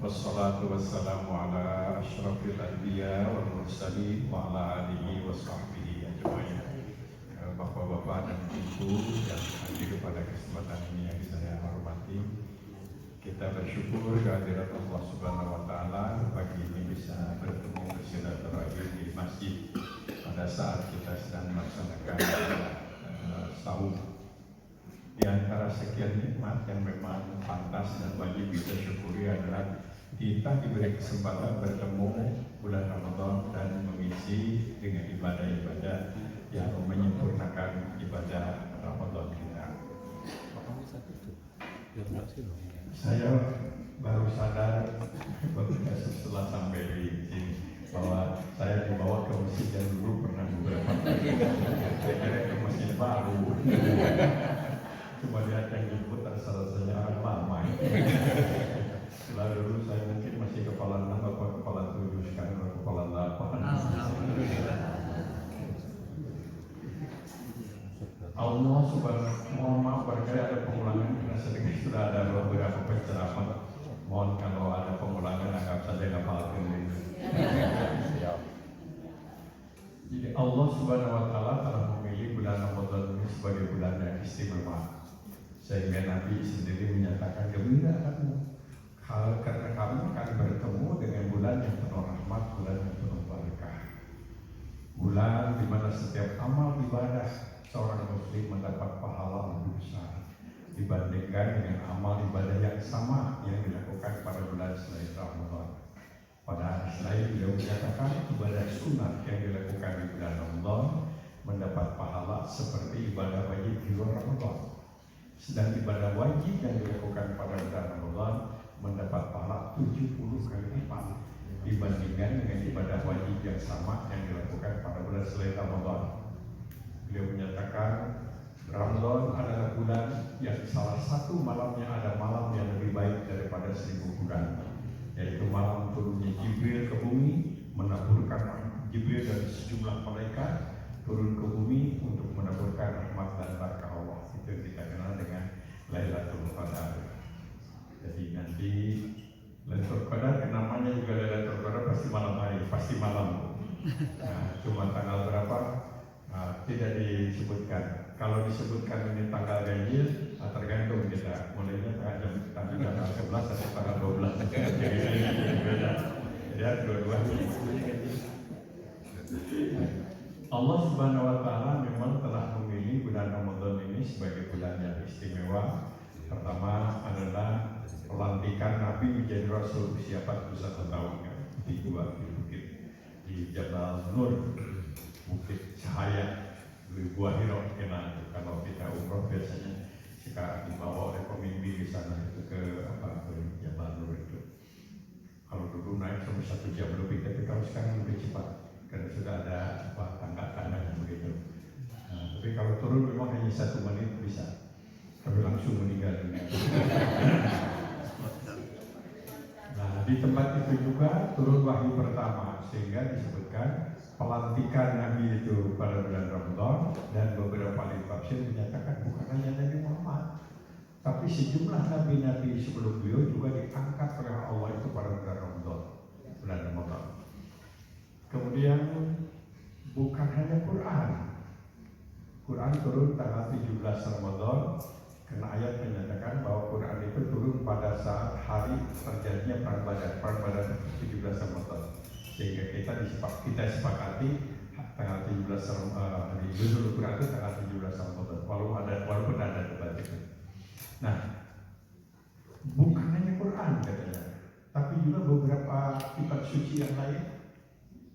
Wassalatu wassalamu ala asyrafil anbiya wal mursalin wa ala alihi wa sahbihi ajma'in. Bapak-bapak dan ibu yang hadir pada kesempatan ini yang saya hormati, kita bersyukur kehadirat Allah Subhanahu wa taala pagi ini bisa bertemu bersilaturahim di masjid pada saat kita sedang melaksanakan sahur. Di antara sekian nikmat yang memang pantas dan wajib kita syukuri adalah kita diberi kesempatan bertemu bulan Ramadan dan mengisi dengan ibadah-ibadah yang menyempurnakan ibadah Ramadan kita. Saya baru sadar setelah sampai di sini bahwa saya dibawa ke masjid yang dulu pernah beberapa kali. Saya kira ke masjid baru. Cuma lihat yang jemput rasa-rasanya orang lama. Setelah dulu saya mungkin masih kepala 6 atau kepala 7, sekarang kepala 8. Allah subhanahu, mohon maaf barangkali ada pengulangan karena sedikit sudah ada beberapa penceramah. Mohon kalau ada pengulangan anggap saja nggak apa-apa. Jadi Allah subhanahu wa ta'ala telah memilih bulan Ramadan ini sebagai bulan yang istimewa, sehingga Nabi sendiri menyatakan gembirakanmu karena kamu akan bertemu dengan bulan yang penuh rahmat, bulan yang penuh berkah, bulan di mana setiap amal ibadah seorang muslim mendapat pahala lebih besar dibandingkan dengan amal ibadah yang sama yang dilakukan pada bulan selain Ramadan. Pada hadis lain beliau menyatakan ibadah sunat yang dilakukan di bulan Ramadan mendapat pahala seperti ibadah wajib di luar Ramadan. Sedang ibadah wajib yang dilakukan pada bulan Ramadan mendapat pahala 70 kali lipat dibandingkan dengan ibadah wajib yang sama yang dilakukan pada bulan selain Ramadan. Beliau menyatakan Ramadan adalah bulan yang salah satu malamnya ada malam yang lebih baik daripada 1000 bulan, yaitu malam turunnya Jibril ke bumi, menaburkan Jibril dan sejumlah malaikat turun ke bumi untuk menaburkan rahmat dan berkah Allah. Itu yang kita kenal dengan Lailatul Qadar. Jadi nanti Lailatul Qadar namanya juga Lailatul Qadar pasti malam hari, pasti malam. Nah, cuma tanggal berapa tidak disebutkan. Kalau disebutkan ini tanggal ganjil, tergantung kita. Mulainya tanggal 11 atau tanggal 12. Jadi beda. Ya, dua-duanya. Allah Subhanahu wa taala memang telah memilih bulan Ramadan ini sebagai bulan yang istimewa. Pertama adalah pelantikan Nabi menjadi Rasul usia 41 tahun di bukit di Jabal Nur, bukit cahaya di Gua Hiro. Kalau kita umroh biasanya jika dibawa oleh pemimpin di sana itu ke Jabal Nur itu. Kalau dulu naik sampai 1 jam lebih, tapi kalau sekarang lebih cepat karena sudah ada tangga-tangga yang begitu. Nah, tapi kalau turun memang hanya 1 menit bisa, tapi langsung meninggal dunia. Nah, di tempat itu juga turun wahyu pertama, sehingga disebutkan pelantikan Nabi itu pada bulan Ramadan, dan beberapa ahli tafsir menyatakan bukan hanya Nabi Muhammad, tapi sejumlah nabi-nabi sebelum beliau juga diangkat oleh Allah itu pada bulan Ramadan. Kemudian bukan hanya Quran turun tanggal 17 Ramadan, karena ayat menyatakan bahwa Quran itu turun pada saat hari terjadinya Perang Badar 17 Ramadan, sehingga kita sepakati tanggal 17 di judul Quran itu tanggal 17 Ramadan, walaupun ada debat itu. Nah, bukan hanya Quran katanya, tapi juga beberapa kitab suci yang lain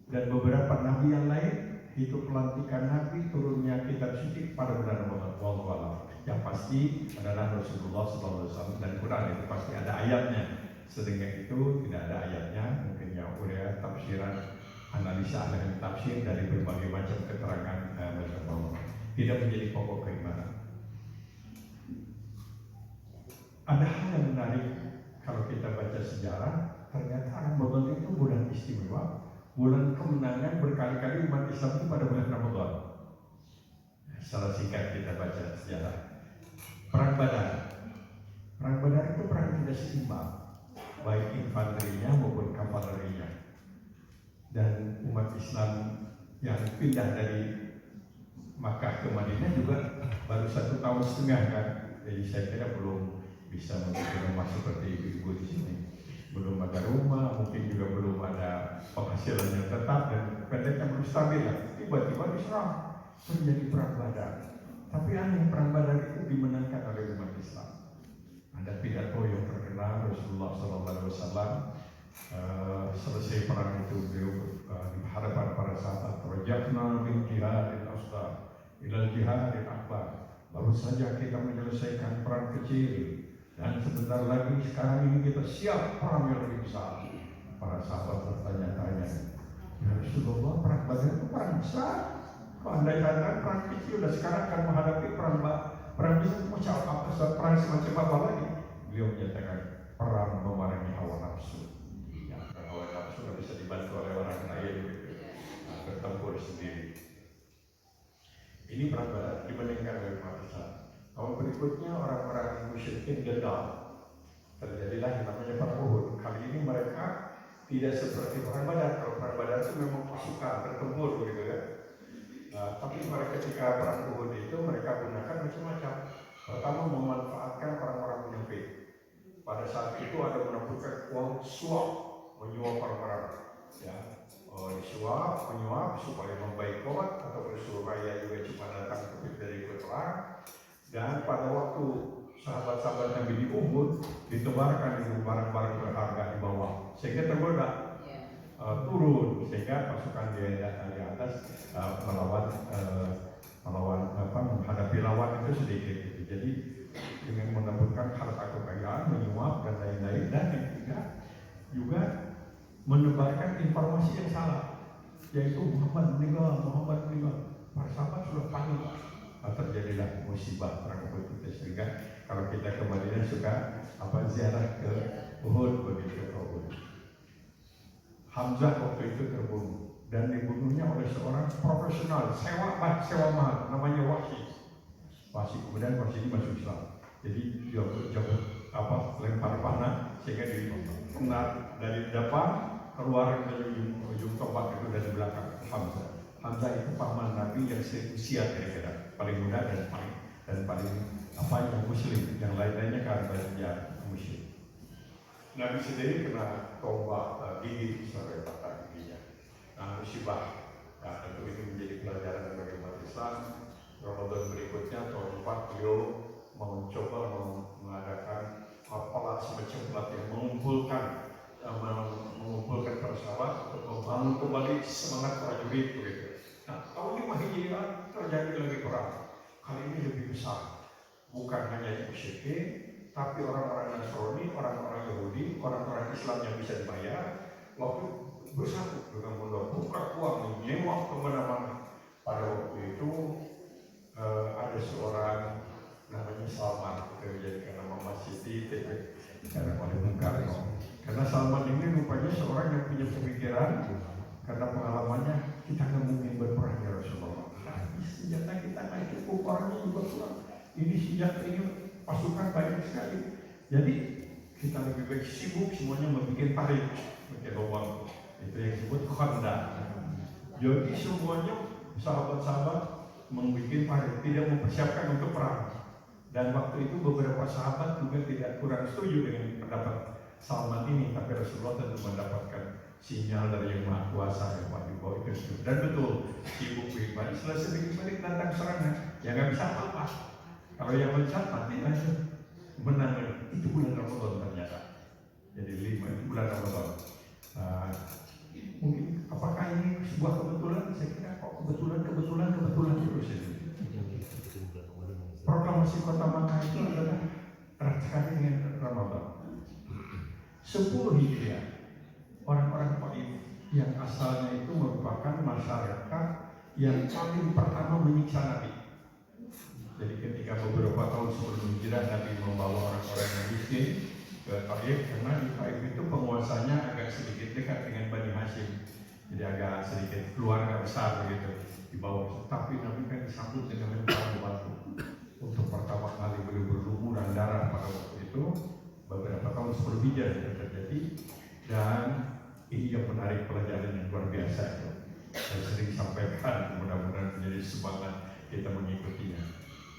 dan beberapa nabi yang lain. Itu pelantikan Nabi, turunnya kitab suci pada bulan Ramadan. Wallahu a'lam. Yang pasti adalah Rasulullah SAW, dan Quran itu pasti ada ayatnya. Sedangkan itu tidak ada ayatnya, mungkin yang udah tafsiran, analisa dengan tafsir dari berbagai macam keterangan Allah. Tidak menjadi pokok keimanan. Ada hal yang menarik kalau kita baca sejarah, ternyata Ramadan itu bulan istimewa. Bulan kemenangan berkali-kali umat Islam itu pada bulan Ramadan. Secara singkat kita baca sejarah. Perang Badar itu perang tidak seimbang. baik infanterinya maupun kavalerinya. Dan umat Islam yang pindah dari Makkah ke Madinah juga baru 1,5 tahun kan, jadi saya kira belum bisa memiliki rumah seperti ibu-ibu di sini. Belum ada rumah, mungkin juga belum ada penghasilan yang tetap dan pendeknya belum stabil. Tiba-tiba diserang menjadi perang Badar. Tapi aneh, perang Badar itu dimenangkan oleh umat Islam. Ada pidato yang terkenal Rasulullah SAW selesai perang itu beliau di hadapan para sahabat, "Raja'na min jihadil asghar ilal jihadil akbar." Baru saja kita menyelesaikan perang kecil dan sebentar lagi sekarang ini kita siap perang yang lebih besar. Para sahabat bertanya-tanya, "Ya Rasulullah, perang Badar itu perang besar. Kalau andai kata perang kecil dan sekarang akan menghadapi perang besar, macam apa? Perang semacam apa lagi?" Beliau menyatakan, perang memerangi hawa nafsu. Ya, hawa nafsu tidak bisa dibantu oleh orang lain, gitu. Bertempur sendiri. Ini perang Badar dibandingkan oleh umat Islam. Tahun berikutnya orang-orang musyrikin gagal. Terjadilah yang namanya perang Uhud. Kali ini mereka tidak seperti perang Badar. Kalau perang Badar itu memang pasukan bertempur, gitu ya. Tapi mereka ketika perang Uhud itu mereka gunakan macam-macam. Pertama, memanfaatkan orang-orang munafik. Pada saat itu ada menemukan uang suap, menyuap orang-orang, ya, disuap, menyuap supaya memboikot atau bersuraya juga cuma datang dari ikut perang. Dan pada waktu sahabat-sahabat Nabi di Uhud ditebarkan itu barang-barang berharga di bawah, sehingga tergoda turun, sehingga pasukan di atas melawan menghadapi lawan itu sedikit gitu. Jadi dengan menabungkan harta kekayaan, menyuap dan lain-lain, dan yang ketiga juga menebarkan informasi yang salah, yaitu Muhammad meninggal. Para sahabat sudah panik, terjadilah musibah perang Uhud itu. Sehingga kalau kita ke Madinah suka ziarah ke Uhud, begitu ke Uhud. Hamzah waktu itu terbunuh dan dibunuhnya oleh seorang profesional sewa mahal namanya Wahsy. Kemudian Wahsy ini masuk Islam. Jadi dia lempar panah sehingga dikena dari depan, keluar dari ujung tombak itu dari belakang. Hamzah itu paman Nabi yang seusia kira-kira, paling muda dan paling yang muslim, yang lain-lainnya karena dia musyrik. Nabi sendiri kena tombak gigi sampai patah giginya. Musibah. Nah, tentu ini menjadi pelajaran bagi umat Islam. Ramadan berikutnya tahun 4 beliau mencoba mengadakan semacam pelatihan, mengumpulkan para sahabat untuk membangun kembali semangat prajurit begitu. Nah, tahun 5 Hijriah terjadi lagi perang. Kali ini lebih besar. Bukan hanya musyrikin, tapi orang-orang Nasrani, orang-orang Yahudi, orang-orang Islam yang bisa dibayar, waktu bersatu dengan buka uang, menyewa kemana-mana. Pada waktu itu ada seorang namanya Salman, kita menjadikan nama masjid di karena oleh Bung Karno. Karena Salman ini rupanya seorang yang punya pemikiran, karena pengalamannya, kita nggak mungkin berperang ya Rasulullah. Senjata kita nggak cukup, orangnya juga kurang. Ini senjata ini pasukan banyak sekali. Jadi kita lebih baik sibuk semuanya membuat parit, bikin lubang. Itu yang disebut khandaq. Jadi semuanya sahabat-sahabat membuat parit, tidak mempersiapkan untuk perang. Dan waktu itu beberapa sahabat juga tidak kurang setuju dengan pendapat Salman ini, tapi Rasulullah tentu mendapatkan sinyal dari Yang Maha Kuasa yang waktu bawah itu. Dan betul, sibuk balik, selesai balik tentang serangan, ya nggak bisa apa-apa. Kalau yang mencat mati aja, menang. Itu bulan Ramadan ternyata. Jadi 5 itu bulan Ramadan. Mungkin apakah ini sebuah kebetulan? Saya kira kok kebetulan terus ini. Proklamasi Kota Makkah itu adalah erat sekali dengan Ramadan. 10 Hijriah, orang-orang Taif yang asalnya itu merupakan masyarakat yang paling pertama menyiksa Nabi. Jadi ketika beberapa tahun sebelum hijrah, Nabi membawa orang-orang yang miskin ke Taif, karena di Taif itu penguasanya agak sedikit dekat dengan Bani Hashim, jadi agak sedikit keluarga besar begitu di bawah. Tapi Nabi kan disambut dengan batu. Untuk pertama kali beliau berlumuran darah pada waktu itu, beberapa tahun sebelum hijrah itu terjadi terjadi. Dan ini yang menarik pelajaran yang luar biasa itu. Saya sering sampaikan, mudah-mudahan menjadi semangat kita mengikutinya.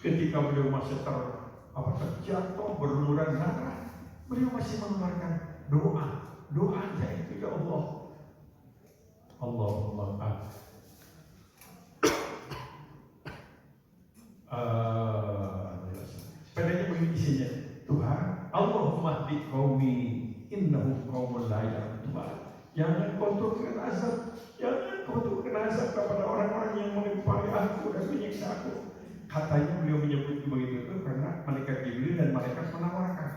Ketika beliau masih terjatuh berlumuran darah, beliau masih mengeluarkan doanya itu, ya Allah, Allahumma sepedanya begini isinya, Tuhan, Allahumma hdi qaumi innahum qaumun la ya'lamun. Jangan kau turunkan azab, jangan kau turunkan azab kepada orang-orang yang menimpali aku dan menyiksa aku. Katanya beliau menyebut begitu itu karena malaikat Jibril dan malaikat menawarkan,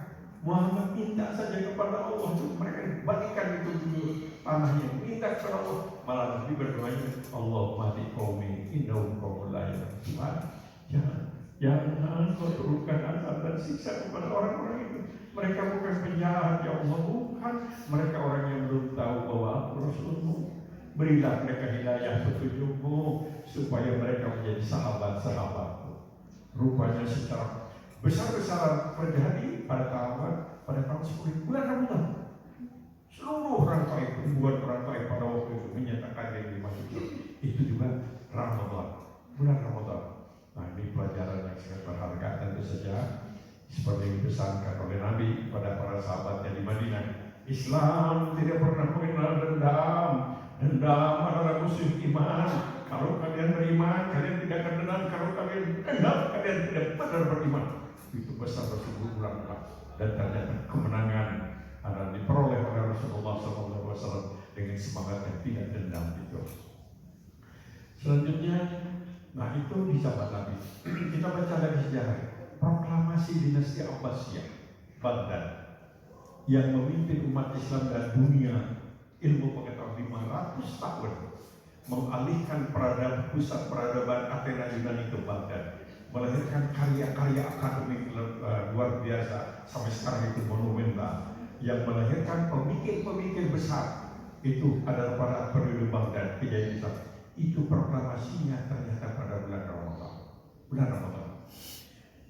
Muhammad minta saja kepada Allah untuk mereka bagikan itu dulu tanahnya, minta kepada Allah. Malah Nabi berdoanya, Allahumma hdi qaumi innahum qaumun la ya'lamun. Jangan kau turunkan azab dan siksa kepada orang-orang itu. Mereka bukan penjahat, ya Allah, bukan. Mereka orang yang belum tahu bahwa aku Rasulmu. Berilah mereka hidayah petunjukmu supaya mereka menjadi sahabat-sahabatmu. Rupanya secara besar-besaran terjadi pada tahun 10 bulan Ramadan. Seluruh orang Taif, ribuan orang Taif pada waktu itu menyatakan diri masuk itu juga Ramadan, bulan Ramadan. Nah, ini pelajaran yang sangat berharga tentu saja, seperti yang dipesankan oleh Nabi kepada para sahabatnya di Madinah. Islam tidak pernah mengenal dendam. Dendam adalah musuh iman. Kalau kalian beriman, kalian tidak akan dendam. Kalau kalian dendam, kalian tidak benar beriman. Itu besar berulang-ulang. Dan ternyata kemenangan adalah diperoleh oleh Rasulullah SAW dengan semangat yang tidak dendam itu. Selanjutnya, nah itu di zaman Nabi. Kita baca dari sejarah proklamasi dinasti Abbasiyah, Baghdad, yang memimpin umat Islam dan dunia ilmu pengetahuan 500 tahun, mengalihkan pusat peradaban Athena Yunani ke Baghdad, melahirkan karya-karya akademik luar biasa sampai sekarang itu monumental, yang melahirkan pemikir-pemikir besar. Itu adalah pada periode Baghdad kejayaan Islam. Itu proklamasinya ternyata pada bulan Ramadan.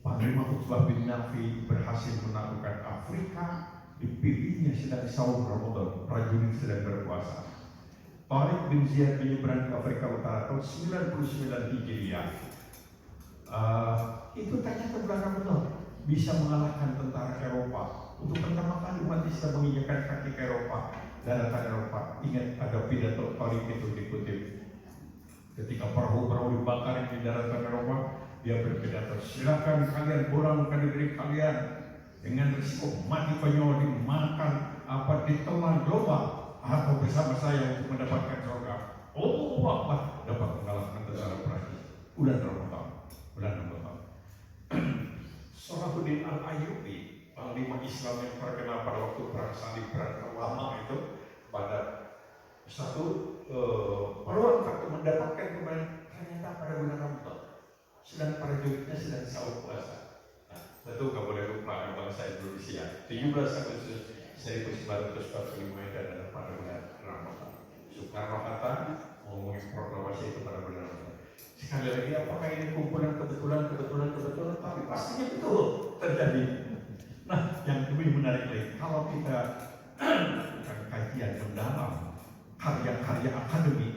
Panglima Utsbah bin Nafi berhasil menaklukkan Afrika. Dipilihnya sedang saum Ramadan, prajurit sedang berpuasa. Tariq bin Ziyad menyeberang ke Afrika Utara tahun 99 Hijriah. Itu ternyata bulan Ramadan bisa mengalahkan tentara Eropa. Untuk pertama kali umat Islam menginjakkan kaki ke Eropa, daratan Eropa. Ingat ada pidato Tariq itu dikutip. Ketika perahu-perahu dibakar di daratan Eropa, dia berpidato, silakan kalian pulang ke negeri kalian dengan risiko mati konyol dimakan ditelan global atau bersama saya untuk mendapatkan surga. Oh, apa dapat mengalahkan tentara Prancis. Bulan Ramadan. Salahuddin Al-Ayyubi, panglima Islam yang terkenal pada waktu perang salib, perang lama itu, pada satu peluang untuk mendapatkan kemenangan ternyata pada bulan Ramadan. Sedang prajuritnya sedang saum puasa. Tentu nggak boleh lupa bangsa Indonesia. 17 Agustus 1945 adalah pada bulan Ramadan. Soekarno Hatta ngomongin proklamasi itu pada bulan Ramadan. Sekali lagi, apakah ini kumpulan kebetulan? Tapi pastinya betul terjadi. Nah, yang lebih menarik lagi, kalau kita kajian mendalam karya-karya akademik,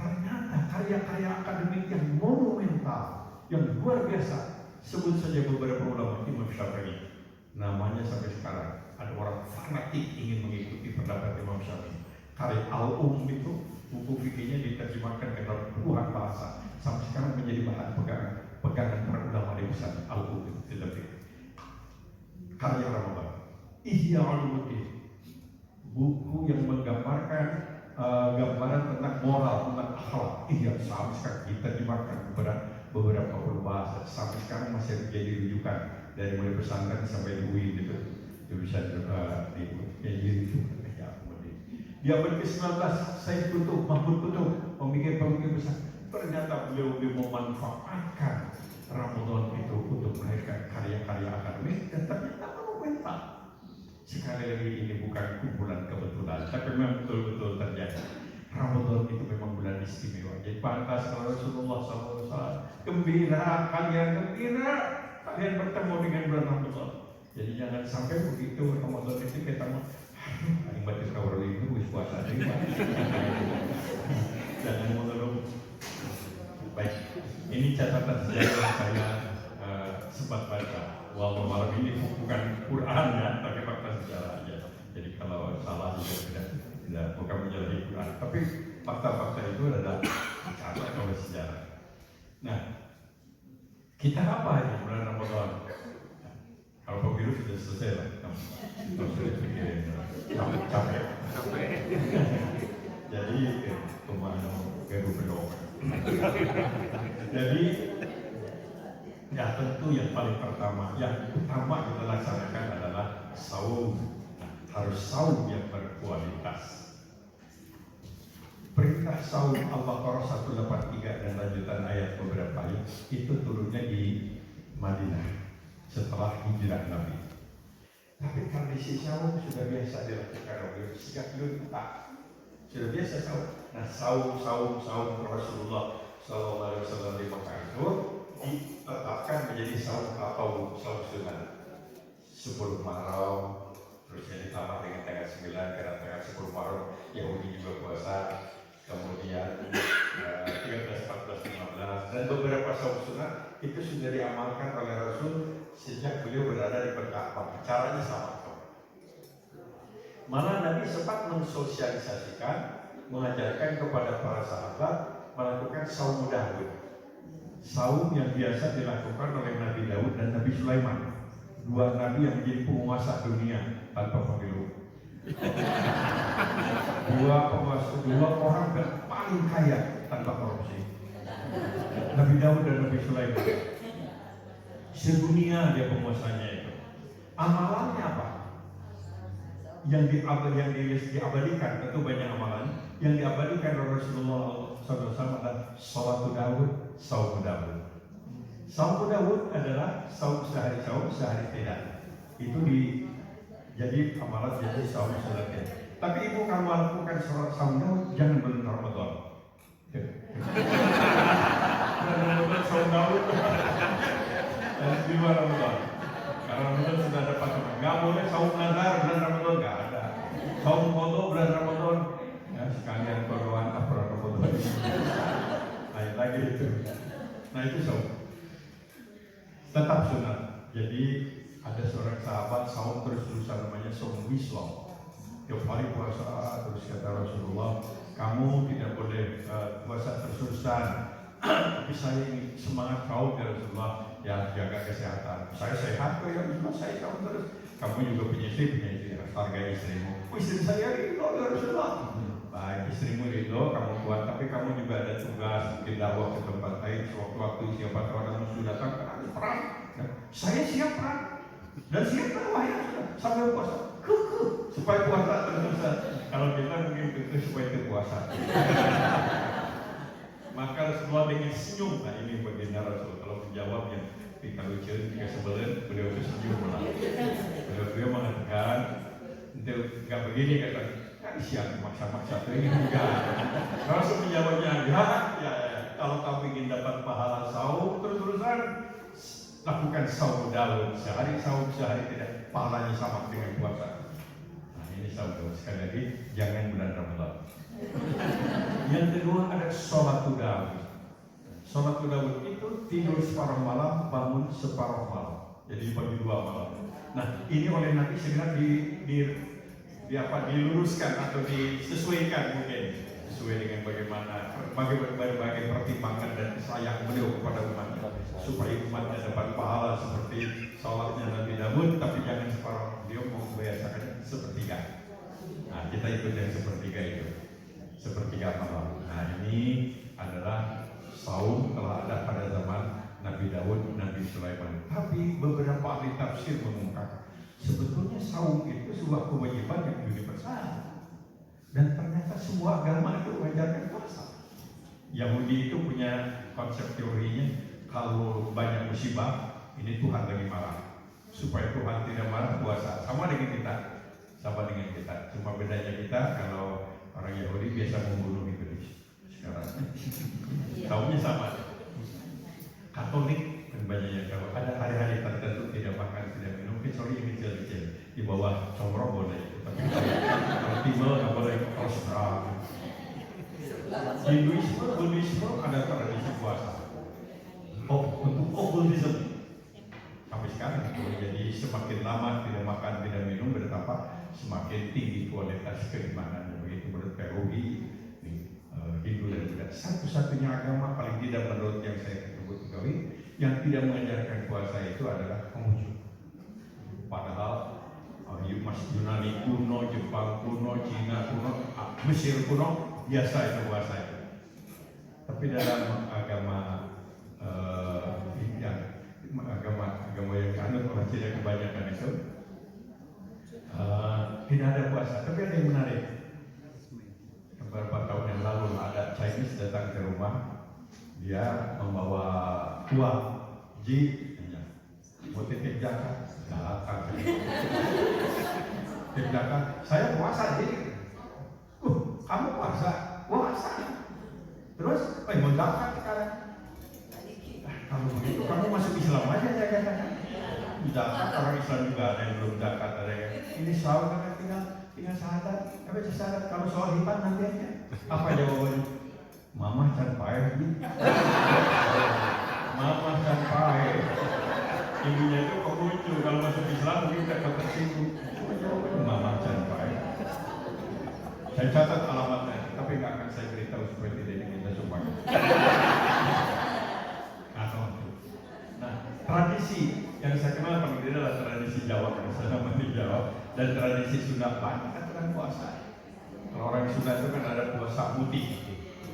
ternyata karya-karya akademik yang monumental, yang luar biasa. Sebut saja beberapa ulama, Imam Syafi'i, namanya sampai sekarang ada orang fanatik ingin mengikuti pendapat Imam Syafi'i. Karya Al-Um itu, buku fikihnya diterjemahkan ke dalam puluhan bahasa, sampai sekarang menjadi bahan pegangan para ulama di besar. Al-Um itu lebih karya Ramadan. Ihya Ulumuddin, buku yang menggambarkan gambaran tentang moral, tentang akhlak. Iya, sampai sekarang diterjemahkan kepada beberapa bahasa, sampai sekarang masih menjadi rujukan dari mulai pesantren sampai di UIN itu bisa jadi rujukan. Di abad ke-19 Said Qutb, Mahmud Qutb, pemikir-pemikir besar, ternyata beliau memanfaatkan Ramadan itu untuk melahirkan karya-karya akademik dan ternyata monumental. Sekali lagi, ini bukan kumpulan kebetulan, tapi memang betul-betul terjadi. Ramadan itu memang bulan istimewa. Jadi pantas kalau Rasulullah SAW gembira, kalian bertemu dengan bulan Ramadan. Jadi jangan sampai begitu Ramadan itu kita mau aing batis kawal itu wis puasa deui. Jangan mengeluh. Baik, ini catatan sejarah yang saya sempat baca. Walau malam ini bukan Quran ya, tapi fakta sejarah aja. Jadi kalau salah juga tidak bukan menjadi Quran, tapi fakta-fakta itu adalah dicatat oleh sejarah. Nah, kita apa ini bulan Ramadan? Kalau pemilu sudah selesai lah, nggak usah dipikirin, capek. Jadi kemana belok. Jadi ya tentu yang paling pertama, yang utama kita laksanakan adalah saum. Harus saum yang berkualitas. Perintah saum Al-Baqarah 183 dan lanjutan ayat beberapa ayat itu turunnya di Madinah setelah hijrah Nabi. Tapi tradisi saum sudah biasa dilakukan oleh sejak dulu tak sudah biasa saum. Nah saum Rasulullah SAW di Mekah itu ditetapkan menjadi saum atau saum sunnah 10 Muharram. Terus yang ditambah dengan tanggal 9 karena tanggal 10 Muharram Yahudi juga puasa. Kemudian 13, 14, 15 dan beberapa saum sunnah itu sudah diamalkan oleh Rasul sejak beliau berada di Mekah. Caranya sama. Malah Nabi sempat mensosialisasikan, mengajarkan kepada para sahabat melakukan saum Daud. Saum yang biasa dilakukan oleh Nabi Daud dan Nabi Sulaiman. Dua nabi yang menjadi penguasa dunia tanpa pemilu. Dua orang yang paling kaya tanpa korupsi. Nabi Daud dan Nabi Sulaiman. Sedunia dia penguasanya itu. Amalannya apa? Yang diabadikan, tentu banyak amalan. Yang diabadikan oleh Rasulullah SAW adalah Salatu Daud, Saum Daud. Saum Daud adalah saum sehari tidak. Itu jadi amalan jadi saum sunatnya. Tapi ibu kalau melakukan saum Daud jangan bulan Ramadan. Bulan saum Daud di luar Ramadan. Karena Ramadan sudah ada patokan. Nggak boleh saum nazar bulan Ramadan, nggak ada. Saum qadha bulan Ramadan. Ya sekalian korban apa Ramadan. Lain lagi itu. Nah itu saum. Tetap sunat. Jadi ada seorang sahabat saum terus-terusan namanya saum Wislam. Tiap hari puasa terus kata Rasulullah, kamu tidak boleh puasa terus-terusan. Tapi saya ini semangat saum ya Rasulullah, ya jaga kesehatan. Saya sehat kok ya Rasulullah, saya saum terus. Kamu juga punya istri, hargai istrimu. Istri saya ridho ya Rasulullah. Baik, istrimu ridho, kamu kuat, tapi kamu juga ada tugas mungkin dakwah ke tempat lain. Sewaktu-waktu siapa tahu ada musuh datang, perang. Saya siap perang dan siap dakwah ya sampai puasa. Supaya puasa terus. Kalau kita mungkin supaya itu puasa. Maka Rasulullah dengan senyum. Nah ini baginda Rasul kalau menjawabnya. Tapi kalau jika sebelum beliau itu senyum lah. Beliau mengatakan, enggak begini kata. Siap maksa-maksa itu enggak. Rasul menjawabnya ya. Kalau kamu ingin dapat pahala saum terus-terusan lakukan saum Daud. Sehari saum sehari tidak, pahalanya sama dengan puasa. Nah ini saum Daud. Sekali lagi jangan bulan Ramadan. Yang kedua ada sholat Daud. Sholat Daud itu tidur separuh malam, bangun separuh malam. Jadi bagi 2 malam. Nah ini oleh Nabi segera diluruskan atau disesuaikan mungkin sesuai dengan berbagai pertimbangan dan sayang beliau kepada umatnya supaya umatnya dapat pahala seperti sholatnya Nabi Daud, tapi jangan separuh. Beliau mau membiasakan sepertiga. Nah kita ikut yang sepertiga itu, sepertiga malam. Nah ini adalah saum telah ada pada zaman Nabi Daud, Nabi Sulaiman. Tapi beberapa ahli tafsir mengungkap sebetulnya saum itu sebuah kewajiban yang universal dan ternyata semua agama itu mengajarkan puasa. Yahudi itu punya konsep teorinya kalau banyak musibah ini Tuhan lagi marah, supaya Tuhan tidak marah puasa. Sama dengan kita, cuma bedanya kita kalau orang Yahudi biasa membunuh iblis sekarang. Saumnya sama. Katolik dan banyak yang kalau ada hari-hari tertentu tidak makan tidak minum kecuali yang kecil-kecil di bawah combrong boleh, tapi kalau timbel nggak boleh kolesterol. Hinduisme ada tradisi puasa. Untuk Buddhism sampai sekarang itu, jadi semakin lama tidak makan tidak minum betapa semakin tinggi kualitas keimanan. Begitu menurut teologi Hindu dan Buddha. Satu-satunya agama paling tidak menurut yang saya ketahui yang tidak mengajarkan puasa itu adalah Konghucu. Padahal masih Yunani kuno, Jepang kuno, Cina kuno, Mesir kuno biasa itu puasa itu. Tapi dalam agama agama yang kanut orang Cina kebanyakan itu tidak ada puasa. Tapi ada yang menarik. Beberapa tahun yang lalu ada Chinese datang ke rumah, dia membawa uang, mau titip zakat, datang. Titip zakat, saya puasa Ji. Kamu puasa? Puasa. Terus, mau zakat sekarang? Kalau begitu kamu masuk Islam aja ya katakan. Zakat orang Islam juga ada yang belum zakat, ada yang ini sahur kan tinggal syahadat. Tapi syahadat kalau soal hitam nanti aja. Apa jawabannya? Mama can pae. Mama can pae. Ibunya itu Konghucu, kalau masuk Islam mungkin tak tersinggung. Mama can pae. Saya catat alamatnya, tapi nggak akan saya beritahu supaya tidak kita semua. Nah, tradisi yang saya kenal paling tidak adalah tradisi Jawa, karena saya namanya Jawa, dan tradisi Sunda banyak aturan puasa. Kalau orang Sunda itu kan ada puasa putih,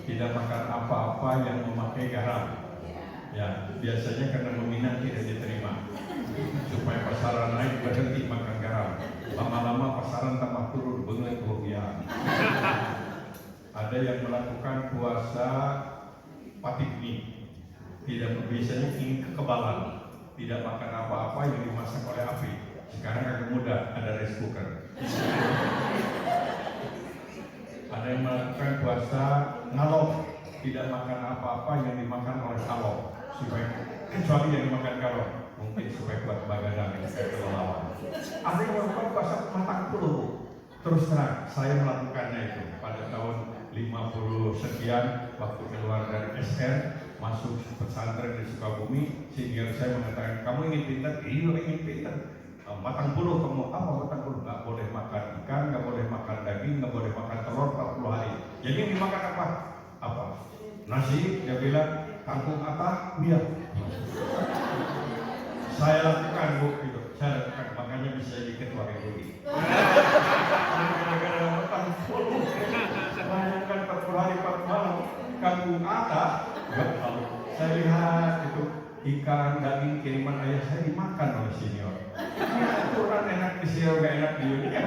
tidak makan apa-apa yang memakai garam. Ya, biasanya karena meminang tidak diterima. Supaya pasaran naik berhenti makan garam. Lama-lama pasaran tambah turun, benar kerugian. Ada yang melakukan puasa patikni. Tidak, biasanya ingin kekebalan, tidak makan apa-apa yang dimasak oleh api. Sekarang agak mudah, ada rice cooker. Ada yang melakukan puasa ngalor, tidak makan apa-apa yang dimakan oleh kalor, supaya kecuali yang dimakan kalor, mungkin supaya kuat bagadang dan supaya kelelawar. Ada yang melakukan puasa matang peluh. Terus terang, saya melakukannya itu pada tahun 50 sekian waktu keluar dari SR. Masuk pesantren di Sukabumi, senior saya mengatakan, kamu ingin pintar? Iya ingin pintar. Matang puluh, kamu apa matang puluh? Nggak boleh makan ikan, nggak boleh makan daging, nggak boleh makan telur 40 hari. Jadi yang dimakan apa? Apa? Nasi, dia bilang, kangkung apa? Iya. Saya lakukan bu, gitu. Saya lakukan, makanya bisa jadi ketua RUI. Gara-gara matang puluh, bayangkan 40 hari 40 malam, kangkung apa? Kalau saya lihat itu ikan, daging kiriman ayah saya dimakan oleh senior. Ini aturan enak di sini, gak enak di dunia.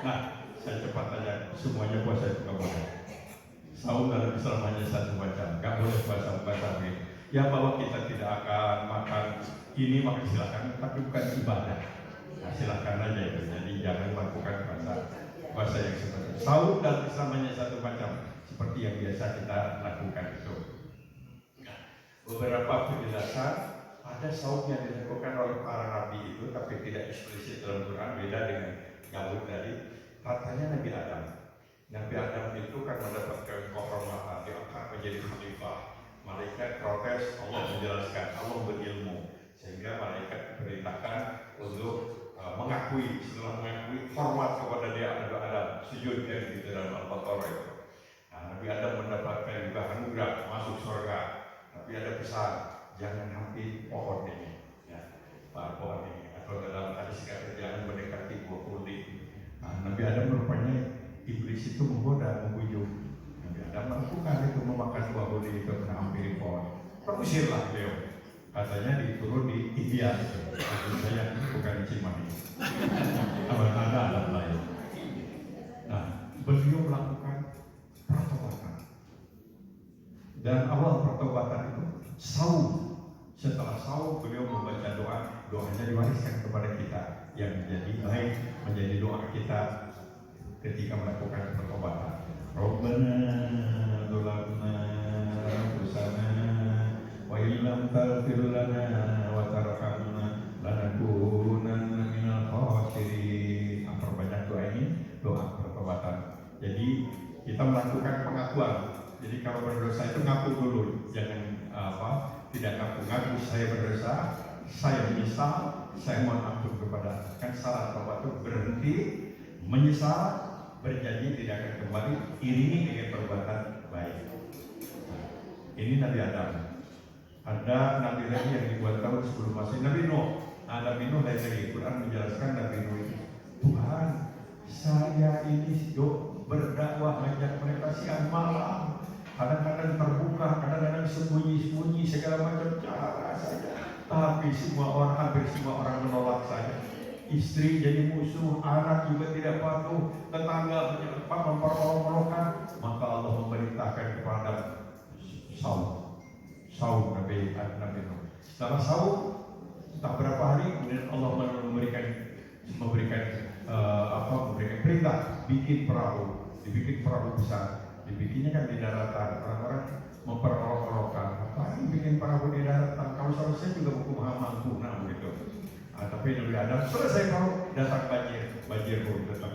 Nah, saya cepat aja, semuanya puasa itu gak boleh. Sahur dalam Islam hanya 1 jam, gak boleh puasa ini. Ya bahwa kita tidak akan makan ini, maka silakan, tapi bukan ibadah. Nah, silakan aja itu. Jadi jangan melakukan puasa yang seperti itu. Sahur dalam Islam hanya 1 jam. Seperti yang biasa kita lakukan itu. Beberapa penjelasan ada sahur yang dilakukan oleh para nabi itu, tapi tidak eksplisit dalam Quran, beda dengan Daud tadi. Katanya Nabi Adam. Nabi Adam itu kan mendapatkan kehormatan, diangkat menjadi khalifah. Malaikat protes, Allah menjelaskan, Allah berilmu, sehingga malaikat diperintahkan untuk mengakui, setelah mengakui hormat kepada dia Nabi Adam, sujud dan di dalam Al-Baqarah itu. Nabi Adam mendapatkan juga anugerah masuk surga, tapi ada pesan jangan hampir pohon ini, ya, pohon ini. Atau dalam hadis kata jangan mendekati buah kulit. Nabi Adam rupanya iblis itu menggoda, membujuk. Nabi Adam melakukan itu, memakan buah kulit itu, menghampiri pohon. Terusirlah beliau. Katanya diturun di India. Saya bukan di Cimahi. Ada lain. Nah, beliau melakukan pertobatan. Dan awal pertobatan itu saum. Setelah saum beliau membaca doa, doanya diwariskan kepada kita yang menjadi baik, menjadi doa kita ketika melakukan pertobatan. Rabbana dzalamna anfusana wa illam taghfir lana wa tarhamna lanakunanna melakukan pengakuan. Jadi kalau berdosa itu ngaku dulu, jangan tidak ngaku saya berdosa, saya menyesal, saya mohon ampun kepada. Kan syarat taubat itu berhenti, menyesal, berjanji tidak akan kembali, iringi dengan perbuatan baik. Ini Nabi Adam. Ada nabi lagi yang dibuat tahun sebelum Masehi, Nabi Nuh. Nabi Nuh lagi, Quran menjelaskan Nabi Nuh itu, Tuhan, saya ini berdakwah ngajak mereka siang malam, kadang-kadang terbuka, kadang-kadang sembunyi-sembunyi, segala macam cara saja. Tapi hampir semua orang menolak saya. Istri jadi musuh, anak juga tidak patuh, tetangga memperolok-olokkan. Maka Allah memerintahkan kepada Saul Nabi Nuh. Setelah Saul, tak berapa hari kemudian Allah memberikan perintah bikin perahu, dibikin perahu besar. Dibikinnya kan di daratan, orang-orang memperolok-olokkan. Apalagi bikin perahu di daratan, kalau selesai juga buku mampu, begitu. Tapi Nabi Adam selesai perahu, datang banjir pun datang.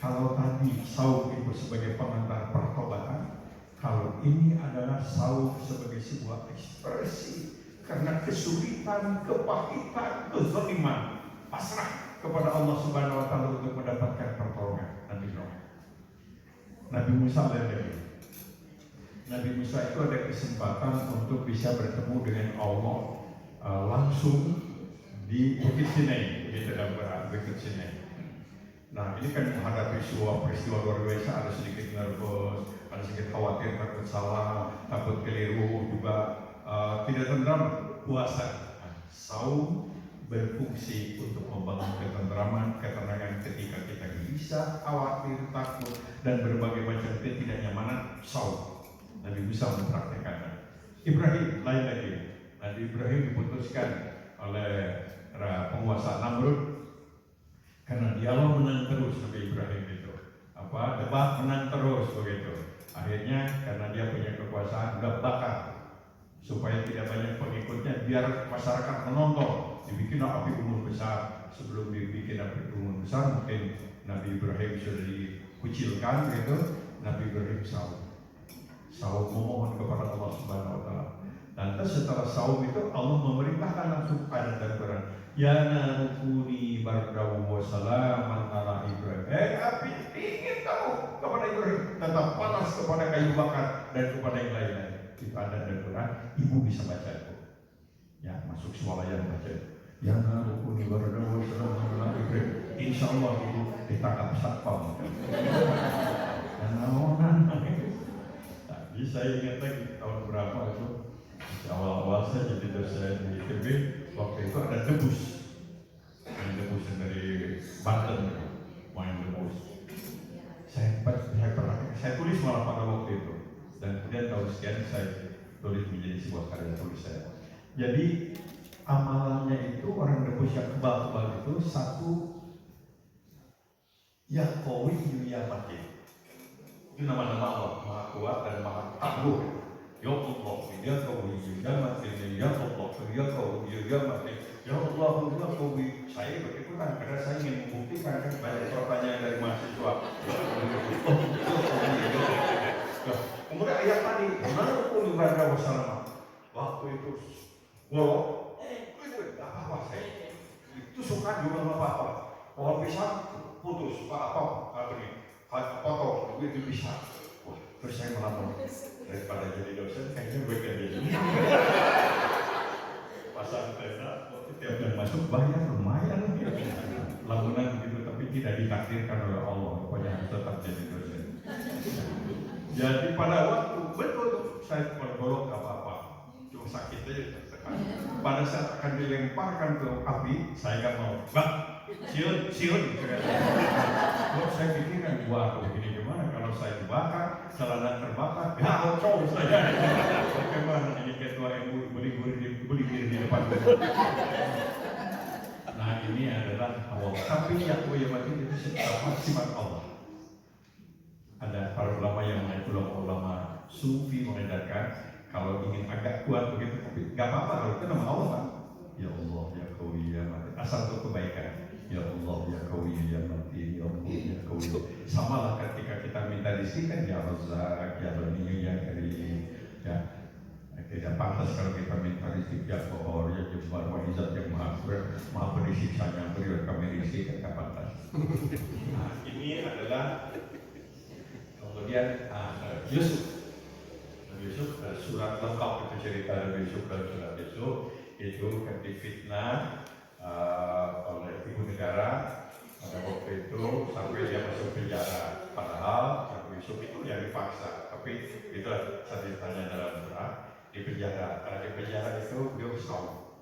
Kalau tadi Saul itu sebagai pengantar pertobatan, kalau ini adalah Saul sebagai sebuah ekspresi karena kesulitan, kepahitan, kezaliman, pasrah kepada Allah Subhanahu Wa Taala untuk mendapatkan pertolongan. Nabi Musa lagi. Nabi Musa itu ada kesempatan untuk bisa bertemu dengan Allah langsung di Bukit Sinai, di Tadabur Bukit Sinai. Nah, ini kan menghadapi sebuah peristiwa luar biasa, ada sedikit nervous, ada sedikit khawatir, takut salah, takut keliru, juga tidak tenteram, puasa. Saum berfungsi untuk membangun ketentraman, ketenangan ketika kita gelisah, khawatir, takut, dan berbagai macam ketidaknyamanan. Saum. Nabi Musa mempraktekannya. Ibrahim lain lagi. Nabi Ibrahim diputuskan oleh penguasa Namrud karena dialog menang terus. Nabi Ibrahim itu debat menang terus begitu. Akhirnya karena dia punya kekuasaan, udah bakar supaya tidak banyak pengikutnya, biar masyarakat menonton. Dibikin api unggun besar. Sebelum dibikin api unggun besar, mungkin Nabi Ibrahim sudah dikucilkan gitu. Nabi Ibrahim Saum memohon kepada Allah Subhanahu Wa Taala. Dan setelah Saum itu Allah memerintahkan langsung pada Al-Quran, ya narukuni bardawu wa salaman ala Ibrahim. Api dingin kamu kepada Ibrahim, tetap panas kepada kayu bakar dan kepada yang lain-lain. Itu ada dalam Quran, ibu bisa baca itu. Ya, masuk swalayan baca. Ya narukuni bardawu wa salaman ala Ibrahim. Insya Allah ibu ditangkap satpam. Dan naonan. Jadi saya ingat lagi tahun berapa itu, awal-awal saya jadi dosen di ITB, waktu itu ada debus, main debus dari Banten, main debus. Saya tulis malah pada waktu itu, dan kemudian tahun sekian saya tulis menjadi sebuah karya tulis saya. Jadi amalannya itu orang debus yang kebal-kebal itu satu, ya kowi ya mati. Itu nama-nama Allah, Maha Kuat dan Maha Tangguh. Ya Allah, ya Qawi, ya Matin, ya Allah, ya Qawi, ya Matin, ya Allah, ya Qawi. Saya berikutan karena saya ingin membuktikan kan banyak pertanyaan dari mahasiswa. Kemudian ayat tadi, narukuni bardawu wa salaman. Waktu itu, itu apa saya? Itu suka juga nggak apa-apa. Pohon pisang putus, apa ini? Potong, itu bisa. Wah, terus saya melapor daripada jadi dosen, kayaknya gue kayak gini. Pasang tenda, tiap bulan masuk bayar lumayan. Lamunan gitu, tapi tidak ditakdirkan oleh Allah, pokoknya harus tetap jadi dosen. Jadi pada waktu betul saya bergolok apa-apa, cuma sakit aja tertekan. Pada saat akan dilemparkan ke api, saya nggak mau. Siun. Saya pikirkan, waduh ini gimana kalau saya dibakar, celana terbakar, ya cowok saya. Bagaimana ini ketua MUI beli diri di depan. Nah ini adalah awal. Tapi yang mati itu sifat Allah. Ada para ulama yang ulama sufi mengedarkan kalau ingin agak kuat begitu, tapi nggak apa-apa kalau itu nama Allah kan. Ya Allah, ya Qawi, ya Matin. Asal untuk kebaikan. Ya Allah, ya Qawi, ya Matin, ya Allah, ya Qawi. Sama lah ketika kita minta rizki kan ya Razak, ya Ghani, ya Karim, ya. Tidak pantas kalau kita minta rizki ya Qahhar, ya Jabbar, wa Izzat yang maha beri siksanya, beri kami rizki kan tidak pantas. Nah, ini adalah kemudian Yusuf. Yusuf surat lengkap itu cerita Nabi Yusuf dan surat Yusuf itu kan difitnah oleh ibu negara pada waktu itu sampai dia masuk penjara. Padahal Nabi Yusuf itu yang dipaksa, tapi itu ceritanya dalam surat di penjara. Karena di penjara itu beliau saum.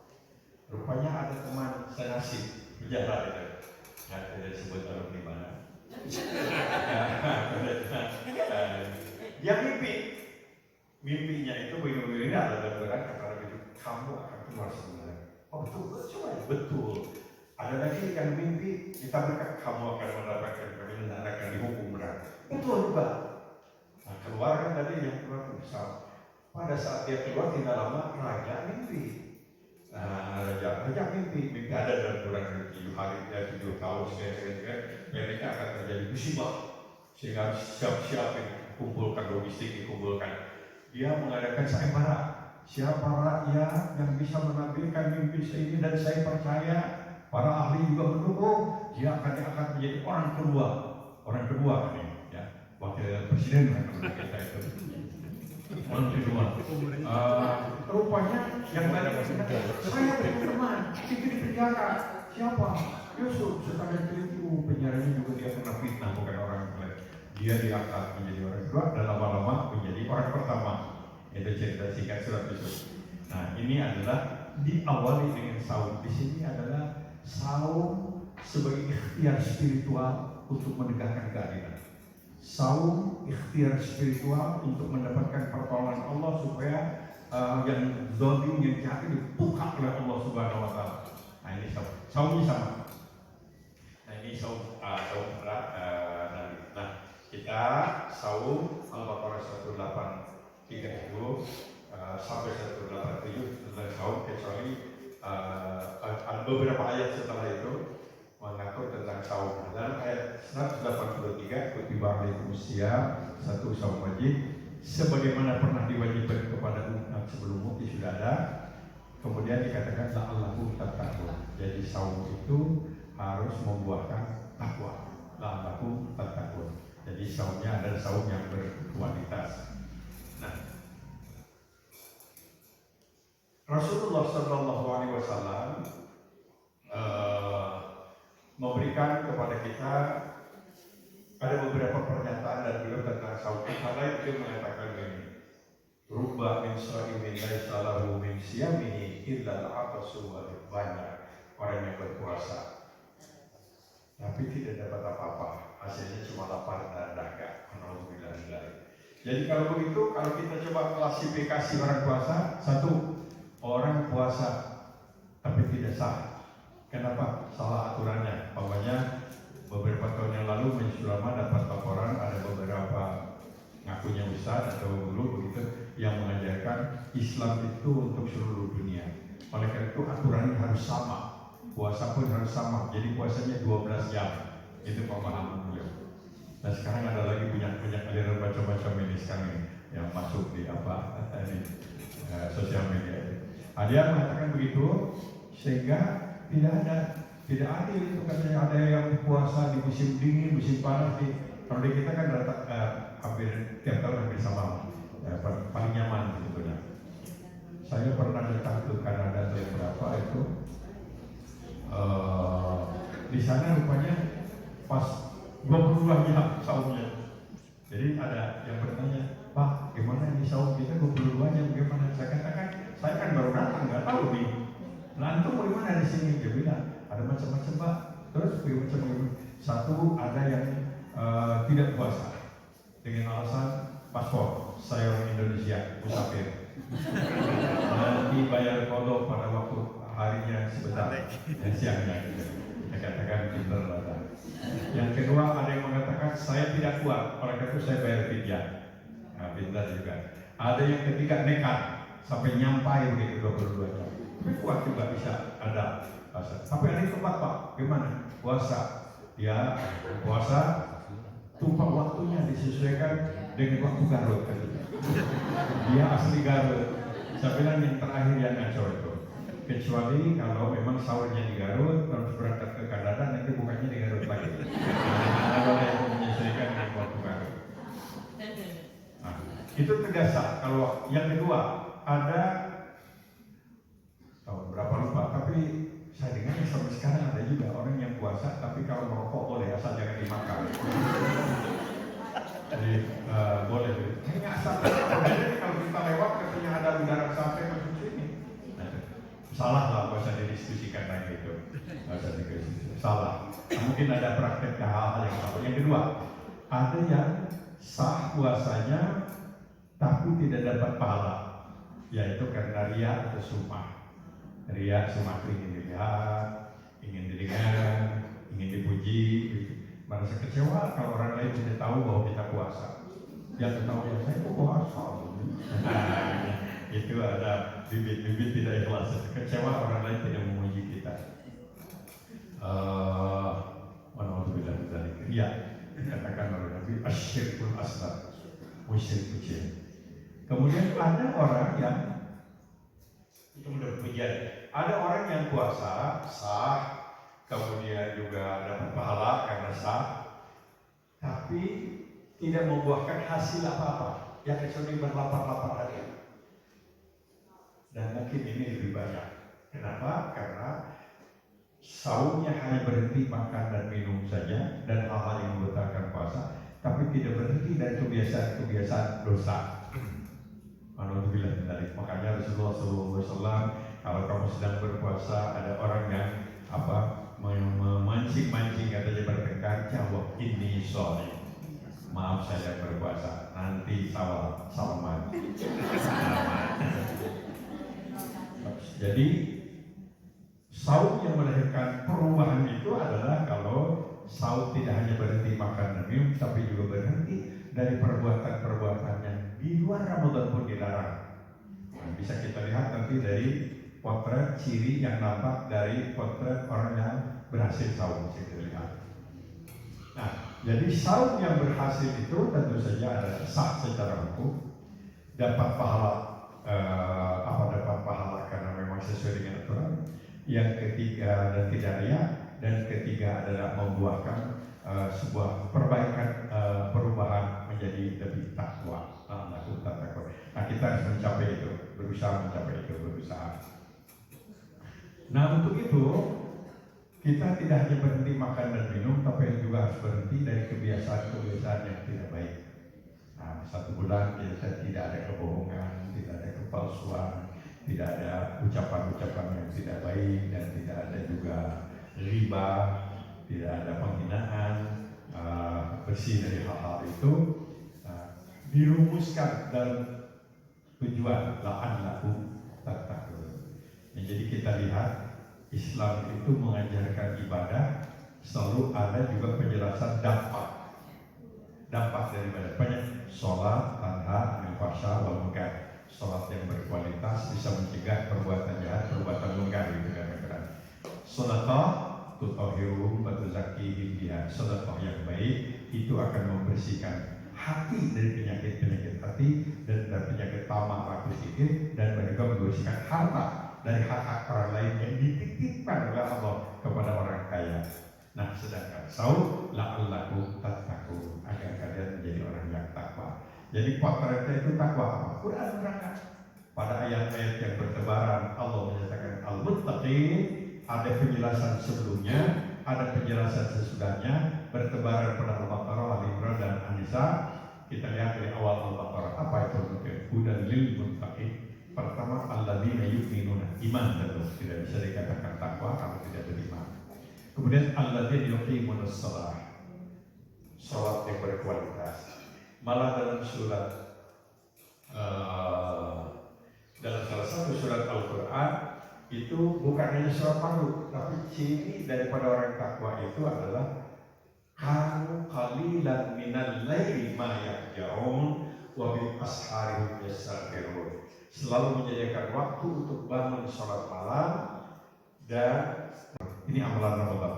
Rupanya ada teman senasib penjara itu. Ya, tidak disebut orang di mana. Dia mimpinya itu begini ada dalam kata Nabi itu, kamu akan keluar sebenarnya. Oh betul. Ada lagi yang mimpi kita berkata kamu akan mendapatkan kebenaran, akan dihukum berat. Betul juga. Nah, keluar kan tadi yang keluar besar. Pada saat dia keluar tidak lama raja mimpi. Nah, raja mimpi ada dalam Quran 7 hari 7 tahun sekian mereka akan terjadi musibah sehingga siap-siap dikumpulkan, logistik dikumpulkan. Dia mengadakan sayembara. Siapa rakyat yang bisa menampilkan mimpi ini dan saya percaya para ahli juga mendukung, dia akan menjadi orang kedua ini, ya, wakil presiden kan kita itu. Orang kedua. Rupanya yang tadi saya berteman, itu di penjara. Siapa? Yusuf. Setelah itu penjaranya juga dia pernah fitnah, bukan orang lain. Dia diangkat menjadi orang kedua dan lama-lama menjadi orang pertama. Itu cerita singkat surat Yusuf. Nah, ini adalah diawali dengan saum. Di sini adalah saum sebagai ikhtiar spiritual untuk menegakkan keadilan. Saum ikhtiar spiritual untuk mendapatkan pertolongan Allah supaya yang zalim, yang jahat dibuka oleh Allah Subhanahu Wa Taala. Nah, ini saum. Saumnya sama. Nah, ini saum berat. Nah, kita saum Al-Baqarah 183 itu sampai 187 tentang saum, kecuali beberapa ayat setelah itu mengatur tentang saum. Dalam ayat 183 kutiba alaikumusiyam satu saum wajib sebagaimana pernah diwajibkan kepada umat sebelummu sudah ada. Kemudian dikatakan la'allakum tattaqun. Jadi saum itu harus membuahkan takwa. La'allakum tattaqun. Jadi saumnya adalah saum yang berkualitas. Nah, Rasulullah SAW memberikan kepada kita ada beberapa pernyataan dan beliau tentang saum. Karena itu mengatakan begini, rubba min sha'imin laisa lahu min siyamihi illa al-'atasu wa banyak orang yang berpuasa tapi tidak dapat apa-apa, hasilnya cuma lapar dan dahaga. Jadi kalau begitu, kalau kita coba klasifikasi orang puasa, satu, orang puasa tapi tidak sah. Kenapa? Salah aturannya. Pokoknya beberapa tahun yang lalu Mensulama dapat laporan ada beberapa ngakunya ustaz atau guru begitu yang mengajarkan Islam itu untuk seluruh dunia. Oleh karena itu aturannya harus sama, puasa pun harus sama. Jadi puasanya 12 jam. Itu pemahaman beliau. Nah, sekarang ada lagi banyak aliran macam-macam ini sekarang ini yang masuk di sosial media. Dia mengatakan begitu sehingga tidak adil itu katanya. Ada yang puasa di musim dingin, musim panas. Kalau di kita kan hampir tiap tahun hampir sama, paling nyaman sebetulnya. Saya pernah datang ke Kanada tahun berapa itu, di sana rupanya pas 22 jam saumnya. Jadi ada yang bertanya, Pak, gimana ini saum kita 22 jam bagaimana? Saya katakan, saya kan baru datang, nggak tahu nih. Lantung bagaimana di sini? Dia bilang, ada macam-macam Pak. Terus macam-macam. Satu, ada yang tidak puasa dengan alasan paspor, saya orang Indonesia, musafir. Nanti bayar kodok pada waktu harinya sebentar, siangnya. Saya katakan pintar datang. Yang kedua, ada yang mengatakan saya tidak kuat, oleh karena itu saya bayar fidyah. Nah, pintar juga. Ada yang ketiga nekat sampai nyampai begitu 22 jam. Tapi kuat juga bisa ada puasa. Tapi ada yang keempat Pak, gimana? Puasa. Ya, puasa tumpah waktunya disesuaikan dengan waktu Garut katanya. Dia asli Garut. Saya bilang yang terakhir yang ngaco itu. Kecuali kalau memang sahurnya di Garut, terus berangkat ke Kanada, nanti bukannya di Garut lagi. Nah, boleh menyesuaikan dengan waktu Garut. Nah, itu tegasan. Kalau yang kedua, ada tahun berapa lupa, tapi saya dengar sampai sekarang ada juga orang yang puasa, tapi kalau merokok boleh, asal jangan dimakan. Jadi boleh. Kayaknya asal kalau kita lewat katanya ada udara sampai masuk sini. Salah lah, gak usah didiskusikan lagi itu. Salah. Mungkin ada praktek hal-hal yang salah. Yang kedua, ada yang sah puasanya tapi tidak dapat pahala, yaitu karena riya atau sum'ah. Riya, sum'ah itu ingin dilihat, ingin didengar, ingin dipuji. Merasa kecewa kalau orang lain tidak tahu bahwa kita puasa. Yang tahu ya saya puasa. Itu ada bibit-bibit tidak ikhlas. Kecewa orang lain tidak memuji kita. Mana bilang dari ya dikatakan oleh Nabi asyirkul asghar, musyrik kecil. Kemudian ada orang yang itu udah pujian. Ada orang yang puasa sah, kemudian juga dapat pahala karena sah, tapi tidak membuahkan hasil apa-apa, yang kecuali berlapar-lapar harian. Dan mungkin ini lebih banyak. Kenapa? Karena saumnya hanya berhenti makan dan minum saja dan hal-hal yang membatalkan puasa, tapi tidak berhenti dari kebiasaan-kebiasaan dosa. Alhamdulillah dari makanya Rasulullah SAW kalau kamu sedang berpuasa ada orang yang memancing-mancing katanya bertengkar, jawab ini soalnya. Maaf saya berpuasa, nanti salaman. Jadi saum yang melahirkan perubahan itu adalah kalau saum tidak hanya berhenti makan dan minum, tapi juga berhenti dari perbuatan-perbuatan yang di luar Ramadan pun dilarang. Nah, bisa kita lihat nanti dari potret ciri yang nampak dari potret orang yang berhasil saum kita lihat. Nah, jadi saum yang berhasil itu tentu saja ada sah secara hukum, dapat pahala dapat pahala karena memang sesuai dengan aturan. Yang ketiga dan tidak riya, dan ketiga adalah membuahkan sebuah perbaikan perubahan menjadi lebih takwa. Nah, kita harus mencapai itu, berusaha mencapai itu, berusaha. Nah, untuk itu kita tidak hanya berhenti makan dan minum, tapi juga harus berhenti dari kebiasaan-kebiasaan yang tidak baik. Nah, 1 bulan kita tidak ada kebohongan, tidak ada kepalsuan, tidak ada ucapan-ucapan yang tidak baik, dan tidak ada juga riba, tidak ada penghinaan, bersih dari hal-hal itu. Dirumuskan dalam tujuan la'allakum tattaqun. Jadi kita lihat Islam itu mengajarkan ibadah selalu ada juga penjelasan dampak daripada banyak. Sholat, tanha, anil fahsya wal munkar. Sholat yang berkualitas bisa mencegah perbuatan jahat, perbuatan munkar gitu kan. Sedekah tutahhiruhum wa tuzakkihim biha. Sedekah yang baik itu akan membersihkan hati dari penyakit-penyakit hati dan dari penyakit tamak, rakus sikit, dan juga membersihkan harta dari hak-hak orang lain yang dititipkan oleh Allah kepada orang kaya. Nah, sedangkan saum la'allakum tattaqun, agar kalian menjadi orang yang takwa. Jadi potretnya itu takwa apa? Quran menerangkan. Pada ayat-ayat yang bertebaran Allah menyatakan al-muttaqin, ada penjelasan sebelumnya, ada penjelasan sesudahnya, bertebaran pada Al-Baqarah, Al-Imran dan An-Nisa. Kita lihat dari awal Al-Baqarah, apa itu hudan lil muttaqin. Pertama, alladzina yu'minuna, iman tentu tidak bisa dikatakan takwa kalau tidak beriman. Kemudian alladzina yuqimunas shalah, salat yang berkualitas. Malah dalam surat dalam salah satu surat Al-Quran itu bukan hanya surat fardu, tapi ciri daripada orang takwa itu adalah kanu qalilan minal laili ma yahjaun wa bil asharihim yastaghfirun. Selalu menyediakan waktu untuk bangun sholat malam, dan ini amalan Ramadan.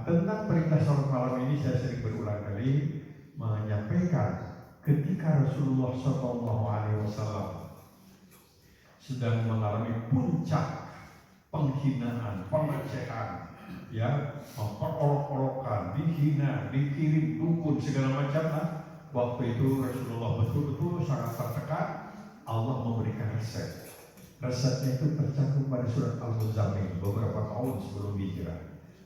tentang perintah sholat malam ini saya sering berulang kali menyampaikan ketika Rasulullah SAW sedang mengalami puncak penghinaan, pelecehan, ya, memperolok-olokkan, dihina, dikirim dukun segala macam. Waktu itu Rasulullah betul-betul sangat tertekan. Allah memberikan resep. Resepnya itu tercantum pada surat Al-Muzammil beberapa tahun sebelum hijrah.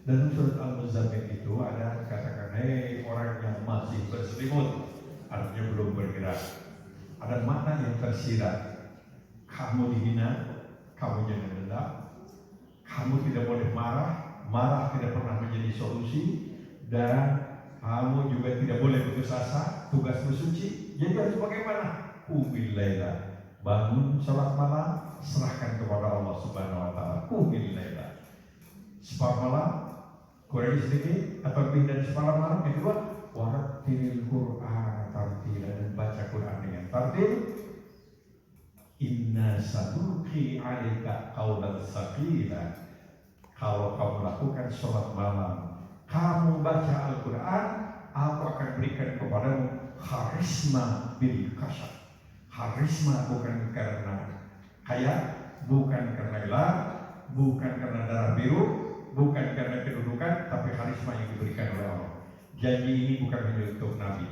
Dan surat Al-Muzammil itu ada katakan, hei orang yang masih berselimut, artinya belum bergerak. Ada makna yang tersirat. Kamu dihina, kamu jangan dendam. Kamu tidak boleh marah, marah tidak pernah menjadi solusi, dan kamu juga tidak boleh putus asa, tugas bersuci. Jadi harus bagaimana? Qumil laila, bangun salat malam, serahkan kepada Allah Subhanahu wa taala. Qumil laila, separuh malam, kurangi sedikit atau lebih dari separuh malam. Yang kedua, warattilil Qur'an tartila, dan baca Quran dengan tartil. Inna sanulqi 'alaika qawlan tsaqila. Kalau kamu lakukan sholat malam, kamu baca Al-Quran, aku akan berikan kepadamu harisma bil kasar. Harisma bukan karena kaya, bukan karena gelar, bukan karena darah biru, bukan karena kedudukan, tapi harisma yang diberikan oleh Allah. Janji ini bukan hanya untuk Nabi,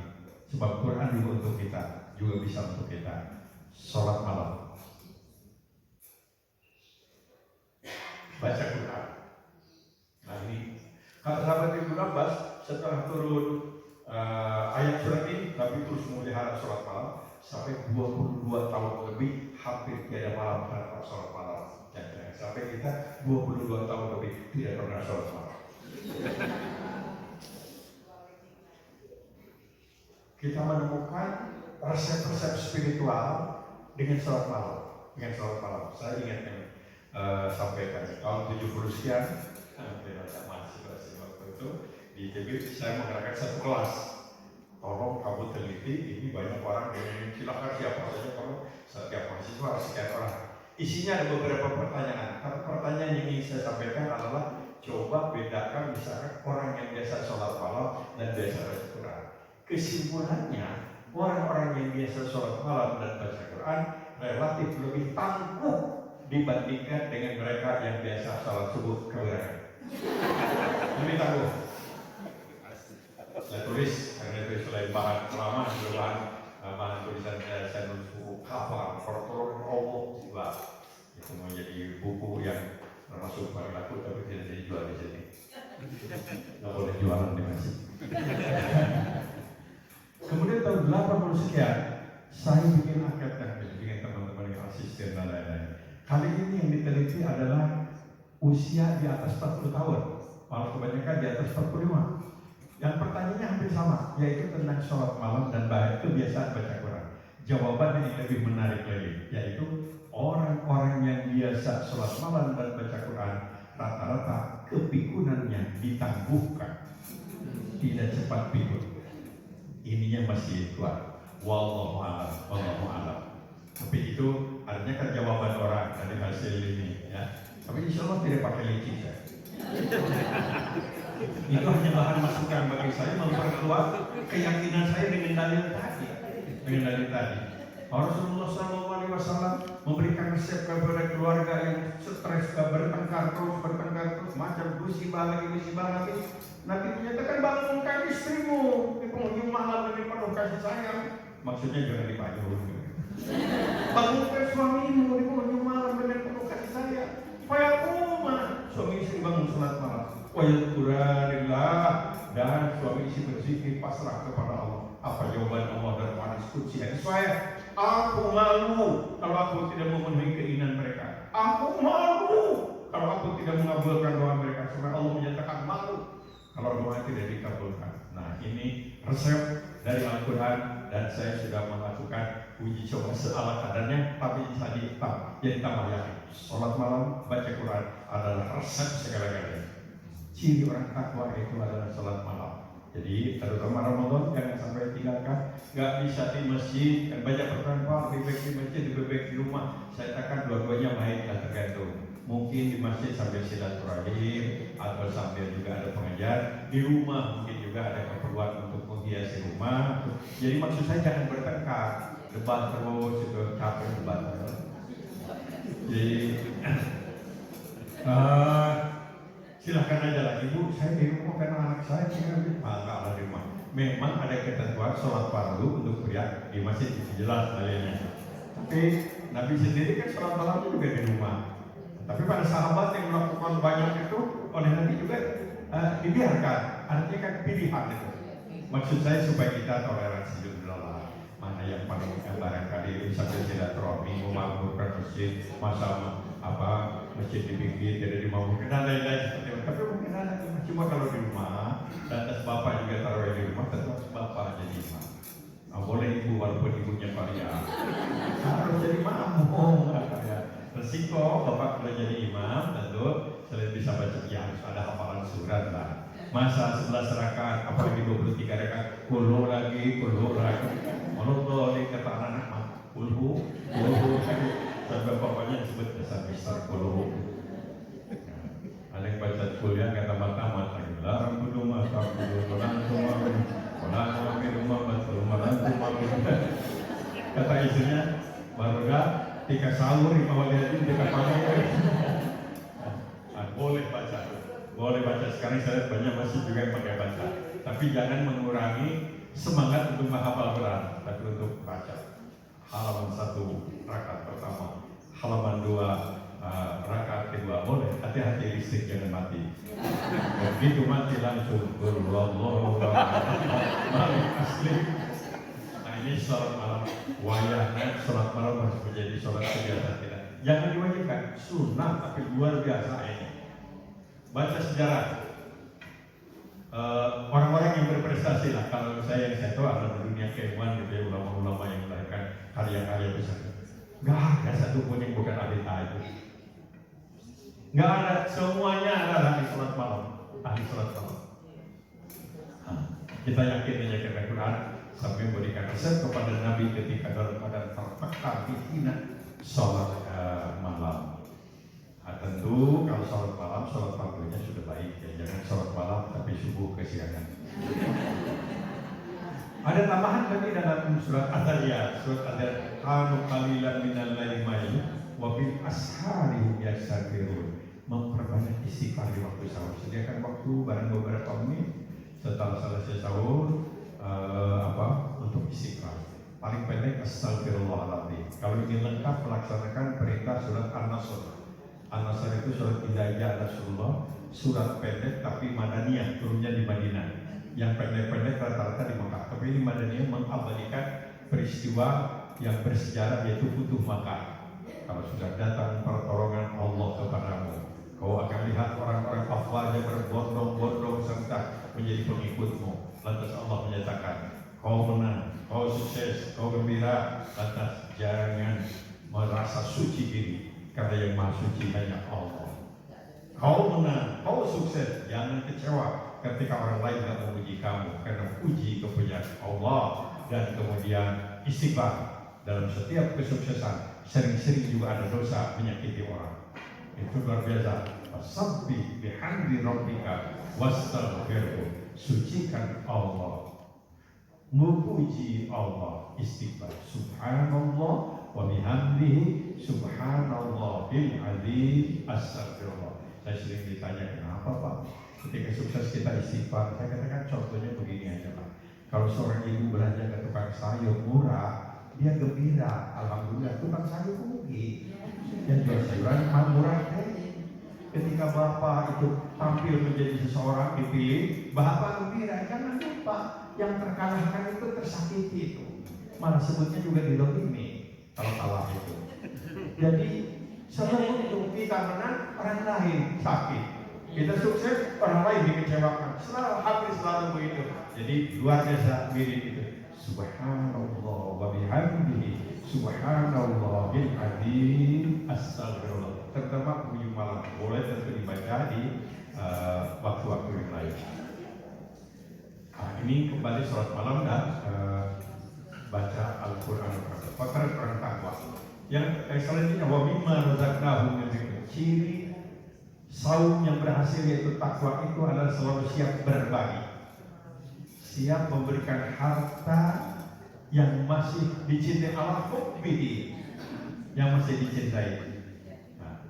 sebab Quran juga untuk kita, juga bisa untuk kita. Sholat malam, baca Quran. Nah ini, kata sahabat Ibnu Abbas, setelah turun ayat surat ini, Nabi terus memelihara sholat malam sampai 22 tahun lebih, hampir tiada malam tanpa sholat malam. Dan sampai kita 22 tahun lebih tidak pernah sholat malam. Kita menemukan resep-resep spiritual dengan sholat malam. Dengan sholat malam, saya ingat sampaikan tahun 70 sekian, masih waktu itu di ITB saya mengadakan satu kelas. Tolong kamu teliti, ini banyak orang yang silakan siapa saja, kalau setiap mahasiswa sekian orang. Isinya ada beberapa pertanyaan. Pertanyaan yang ingin saya sampaikan adalah, coba bedakan misalkan orang yang biasa sholat malam dan biasa baca Quran. Kesimpulannya, orang-orang yang biasa sholat malam dan baca Quran relatif lebih tangguh dibandingkan dengan mereka yang biasa sholat subuh kebenaran. Lebih tangguh. Saya tulis, karena itu selain bahan lama, juga bahan tulisan saya nulis buku kafar, Kortor Allah juga. Itu menjadi buku yang termasuk paling laku, tapi tidak dijual di sini. Nggak boleh jualan di masjid. Kemudian tahun 80 sekian, saya bikin angket dengan teman-teman yang asisten dan lain-lain. Kali ini yang diteliti adalah usia di atas 40 tahun, malah kebanyakan di atas 45. Yang pertanyaannya hampir sama, yaitu tentang sholat malam dan kebiasaan baca Quran. Jawabannya yang lebih menarik lagi, yaitu orang-orang yang biasa sholat malam dan baca Quran, rata-rata kepikunannya ditangguhkan, tidak cepat pikun. Ininya masih kuat. Wallahu a'lam, wallahu a'lam. Tapi itu artinya kan jawaban orang dari hasil ini, ya. Tapi insya Allah tidak pakai licin ya. Itu hanya bahan masukan bagi saya memperkuat keyakinan saya dengan dalil tadi. Dengan dalil tadi. Rasulullah SAW memberikan resep kepada keluarga yang stres, bertengkar terus, macam musibah lagi. Nabi menyatakan, bangunkan istrimu di penghujung malam dengan penuh kasih sayang. Maksudnya jangan dipajul. Bangunkan suamimu di penghujung malam dengan penuh kasih sayang. Fayaquma, suami istri bangun salat malam. Wa yadhkuranillah, dan suami istri berzikir pasrah kepada Allah. Apa jawaban Allah dalam hadis qudsi saya? Aku malu kalau aku tidak memenuhi keinginan mereka. Aku malu kalau aku tidak mengabulkan doa mereka. Sampai Allah menyatakan malu kalau doa tidak dikabulkan. Nah, ini resep dari Al-Quran, dan saya sudah melakukan uji coba seala kadarnya, tapi jadi tambah yakin. Sholat malam, baca Quran adalah resep segala-galanya. Ciri orang takwa itu adalah sholat malam. Jadi terutama Ramadan jangan sampai tinggalkan. Gak bisa di masjid, kan banyak pertanyaan, lebih baik di masjid, lebih baik di rumah. Saya katakan dua-duanya baik, dan tergantung. Mungkin di masjid sambil silaturahim atau sambil juga ada pengajian mengajar di rumah, mungkin juga ada keperluan untuk menghiasi rumah. Jadi maksud saya jangan bertengkar, debat terus itu capek debat. Jadi silahkan aja lah, ibu saya di rumah karena anak saya ada di rumah. Memang ada ketentuan sholat fardu untuk pria di masjid, itu jelas dalilnya. Tapi Nabi sendiri kan sholat malam juga di rumah. Tapi pada sahabat yang melakukan banyak itu oleh Nabi juga dibiarkan. Artinya kan pilihan itu. Maksud saya supaya kita toleransi juga lah. Mana yang paling barangkali sampai silaturahmi memakmurkan masjid, masa masjid dibikin tidak dimamurkan dan lain-lain seperti itu. Tapi mungkin ada cuma kalau di rumah dan atas bapak juga taruh di rumah, tetap bapak jadi imam. Boleh ibu walaupun ibunya paria harus jadi makmum. Resiko bapak kalau jadi imam tentu selain bisa baca ya harus ada hafalan surat lah. Masa 11 rakaat apalagi 23 rakaat kulhu lagi Allah kata anak-anak kulhu sampai bapaknya disebut besar kulhu. Ada yang baca kuliah kata mata larang kudu mata kudu orang kata istrinya baru tika sahur imam waliadin tika pakai. Boleh baca sekarang saya banyak masih juga yang pakai baca, tapi jangan mengurangi semangat untuk menghafal Quran, tapi untuk baca halaman 1 rakaat pertama, halaman 2 rakaat kedua boleh. Hati-hati listrik jangan mati. Begitu mati langsung Allahu Akbar asli. Nah ini sholat malam wayahnya, sholat malam harus menjadi sholat kebiasaan kita. Jangan diwajibkan, sunnah tapi luar biasa ini. Baca sejarah orang-orang yang berprestasi lah. Kalau saya yang tahu ada di dunia keilmuan gitu ya, ulama-ulama yang melahirkan karya-karya besar. Nggak ada satupun yang bukan ahli tahajud. Nggak ada, semuanya adalah ahli sholat malam. Kita yakin aja karena Quran sampai memberikan resep kepada Nabi ketika dalam keadaan tertekan dihina sholat malam. Tentu kalau sholat malam, sholat fardunya sudah baik ya. Jangan sholat malam tapi subuh kesiangan. Ada tambahan lagi dalam surat Ad-Dariyat. Surat Ad-Dariyat kanu qalilan minal laili ma wa bil ashari yastaghfirun. Memperbanyak istighfar di waktu sahur. Sediakan waktu barang beberapa menit setelah selesai sahur untuk istighfar. Paling pendek astagfirullahaladzim. Kalau ingin lengkap melaksanakan perintah surat An-Nasr. An-Nasr itu surat Hidayah Rasulullah, surat pendek tapi Madaniyah, turunnya di Madinah. Yang pendek-pendek rata-rata di Makkah. Tapi ini Madaniyah mengabadikan peristiwa yang bersejarah yaitu Futuh Makkah. Kalau sudah datang pertolongan Allah kepadamu, kau akan lihat orang-orang kafir yang berbondong-bondong serta menjadi pengikutmu. Lantas Allah menyatakan, kau menang, kau sukses, kau gembira. Lantas jangan merasa suci diri, karena yang maha suci hanya Allah. Kau menang, kau sukses, jangan kecewa ketika orang lain tidak memuji kamu, karena puji kepunyaan Allah. Dan kemudian istighfar. Dalam setiap kesuksesan sering-sering juga ada dosa menyakiti orang. Itu luar biasa. Fasabbih bihamdi rabbika wastaghfirhu. Sucikan Allah, memuji Allah, istighfar. Subhanallah wa bihamdihi subhanallahil azim astagfirullah. Saya sering ditanya kenapa Pak ketika sukses kita istighfar. Saya katakan contohnya begini aja Pak. Kalau seorang ibu belanja ke tukang sayur murah, dia gembira, alhamdulillah tukang sayur rugi. Yang jual sayuran murah ketika bapak itu tampil menjadi seseorang dipilih, bapak gembira. Jangan lupa yang terkalahkan itu tersakiti itu. Malah sebutnya juga dilogimi kalau kalah itu. Jadi sebelum kita menang, orang lain sakit. Kita sukses, orang lain dikecewakan. Hampir selalu begitu. Jadi luar biasa mirip itu. Subhanallah wa bihamdihi subhanallahil azim astagfirullah. Terutama ujung malam boleh tentu dibaca di waktu-waktu yang lain. Ini kembali sholat malam dan baca Al-Quran. Perang takwa. Yang selanjutnya wa mimma razaqnahum yunfiqun. Ciri saum yang berhasil yaitu takwa itu adalah selalu siap berbagi, siap memberikan harta yang masih dicintai Allah, yang masih dicintai. Nah,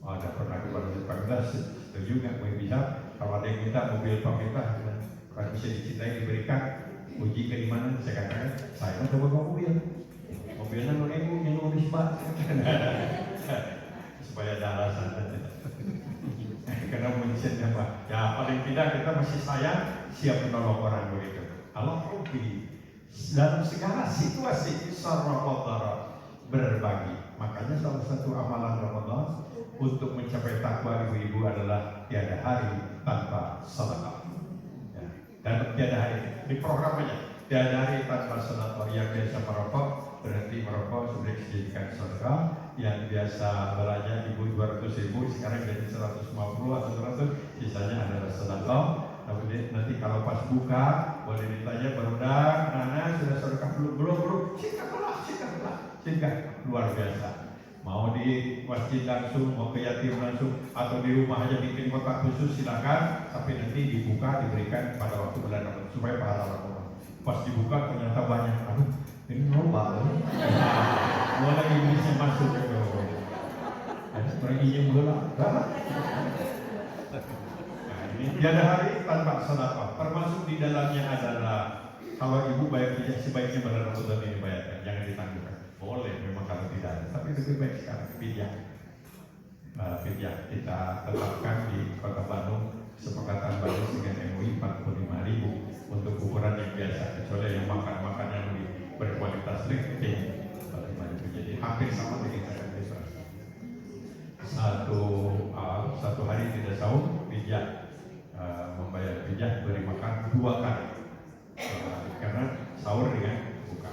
ada pernah kepada Pemda, setuju nggak? Bisa kalau ada yang minta mobil pemerintah kalau bisa dicintai diberikan, uji ke mana? Saya katakan saya mau coba mobilnya ibu yang nulis Pak supaya ada alasan karena mencintai Pak. Ya paling tidak kita masih sayang, siap menolong orang begitu. Allah dalam segala situasi sarrafatara berbagi. Makanya salah satu amalan Ramadan untuk mencapai takwa ibu-ibu adalah tiada hari tanpa sedekah. Ya. Dan tiada hari di programnya tiada hari tanpa sedekah. Yang biasa merokok berhenti merokok, sudah dijadikan sedekah. Yang biasa belanja ibu 200.000 sekarang jadi 150 atau 100, sisanya adalah sedekah. Nanti kalau pas buka boleh ditanya, berundang, Nana sudah sedekah belum? Singkat, luar biasa. Mau di masjid langsung, mau ke yatim langsung, atau di rumah aja bikin kotak khusus silakan. Tapi nanti dibuka diberikan pada waktu bulan Ramadan supaya pahala Ramadan. Pas dibuka ternyata banyak, aduh ini normal. Mulai Inggrisnya masuk ke perginya bola. Tiada hari tanpa sedekah, termasuk di dalamnya adalah kalau ibu bayar pijak sebaiknya pada Ramadan ini bayarkan, jangan ditangguhkan. Boleh memang kalau tidak ada, tapi lebih baik sekarang pijak. Pijak kita tetapkan di Kota Bandung, sepakatan Bandung dengan MUI 45.000 untuk ukuran yang biasa, kecuali yang makan yang lebih berkualitas tinggi. Jadi hampir sama dengan saya biasa. Satu hari tidak sahur pijak. Membayar pijak beri makan 2 kali karena sahur dengan buka.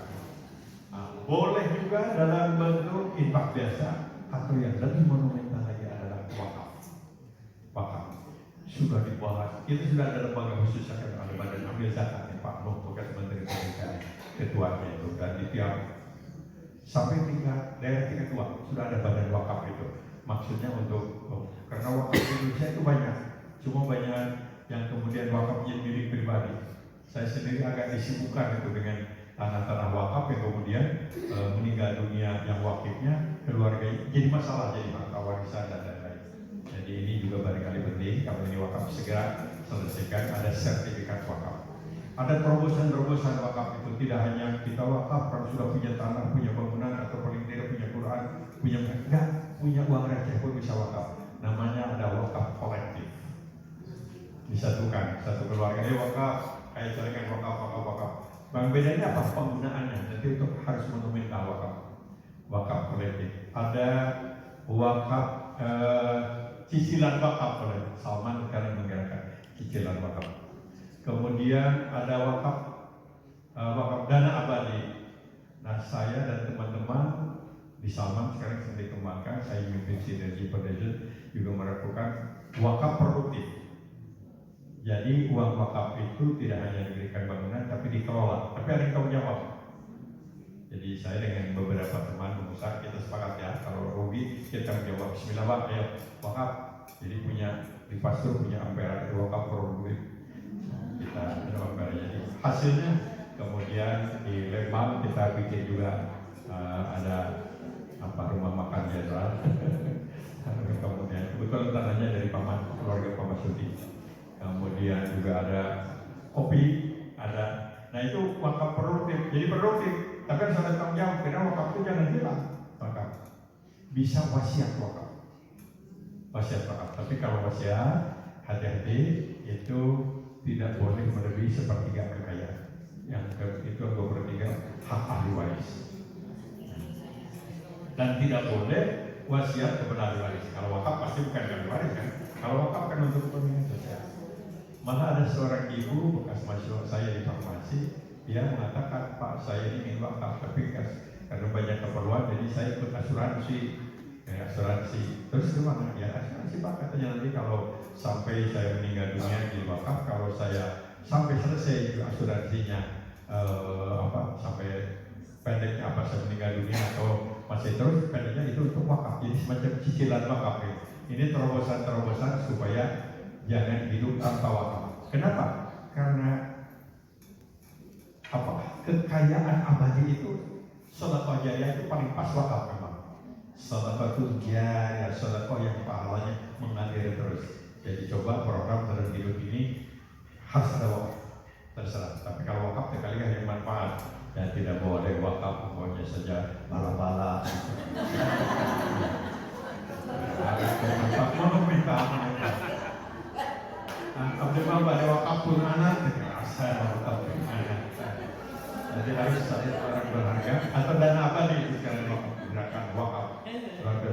Boleh juga dalam bentuk infak biasa, atau yang lebih monumental lagi adalah wakaf. Sudah dibahas, itu sudah ada lembaga khusus akan ada badan ambil zakat Pak Nuh bekas Menteri Pendidikan, ketuanya itu, dan di tiap sampai daerah tingkat 2 sudah ada badan wakaf itu. Maksudnya untuk karena wakaf Indonesia itu banyak. Cuma banyak yang kemudian wakaf jadi milik pribadi. Saya sendiri agak disibukkan itu dengan tanah-tanah wakaf yang kemudian meninggal dunia yang wakifnya keluarga jadi masalah, jadi harta warisan dan lain-lain. Jadi ini juga barangkali penting kalau ini wakaf segera selesaikan, ada sertifikat wakaf. Ada terobosan-terobosan wakaf itu tidak hanya kita wakaf kalau sudah punya tanah, punya bangunan atau paling tidak punya Quran, punya uang receh pun bisa wakaf. Namanya ada wakaf kolektif. Disatukan satu keluarga wakaf, kayak jalankan wakaf. Bang bedanya apa? Penggunaannya. Nanti untuk harus monumental wakaf kolektif. Ada wakaf cicilan wakaf oleh Salman sekarang menggerakkan cicilan wakaf. Kemudian ada wakaf dana abadi. Nah saya dan teman-teman di Salman sekarang sedang dikembangkan. Saya memimpin Sinergi Foundation juga melakukan wakaf produktif. Jadi uang wakaf itu tidak hanya diberikan bangunan tapi dikelola, tapi ada yang tanggung jawab. Jadi saya dengan beberapa teman pengusaha kita sepakat ya, kalau rugi kita menjawab bismillah Pak, ayo wakaf. Jadi punya di pastor punya ampera itu wakaf produktif. Kita ada ampera. Jadi hasilnya kemudian di Lembang kita bikin juga ada rumah makan jenderal. Kemudian kebetulan tanahnya dari paman keluarga Pak Masuti. Kemudian juga ada kopi, ada. Nah itu wakaf produktif. Jadi produktif, tapi harus ada tanggung jawab. Karena wakaf itu jangan hilang. Wakaf bisa wasiat wakaf. Tapi kalau wasiat, hati-hati itu tidak boleh melebihi sepertiga kekayaan. Yang itu 2/3 hak ahli waris. Dan tidak boleh wasiat kepada ahli waris. Kalau wakaf pasti bukan ahli waris kan. Kalau wakaf kan untuk kepentingan sosial. Malah ada seorang ibu bekas mahasiswa saya di farmasi, dia mengatakan Pak saya ingin wakaf tapi karena banyak keperluan jadi saya ikut asuransi. Terus gimana? Ya asuransi Pak, katanya nanti kalau sampai saya meninggal dunia di wakaf, kalau saya sampai selesai asuransinya sampai pendeknya saya meninggal dunia atau masih terus pendeknya itu untuk wakaf. Jadi semacam cicilan wakaf. Ini terobosan supaya jangan hidup tanpa wakaf. Kenapa? Karena apa? Kekayaan abadi itu, sedekah jariah itu paling pas wakaf memang. Sedekah jariah, sedekah yang pahalanya mengalir terus. Jadi coba program dalam hidup ini harus ada wakaf, terserah. Tapi kalau wakaf sekali yang manfaat, dan tidak boleh wakaf pokoknya saja bala-bala. Mau minta apa? Abdi mau pada wakaf pun anak, saya wakaf pun anak. Jadi harus saya orang berharga atau dana apa nih sekarang wakaf, gerakan wakaf.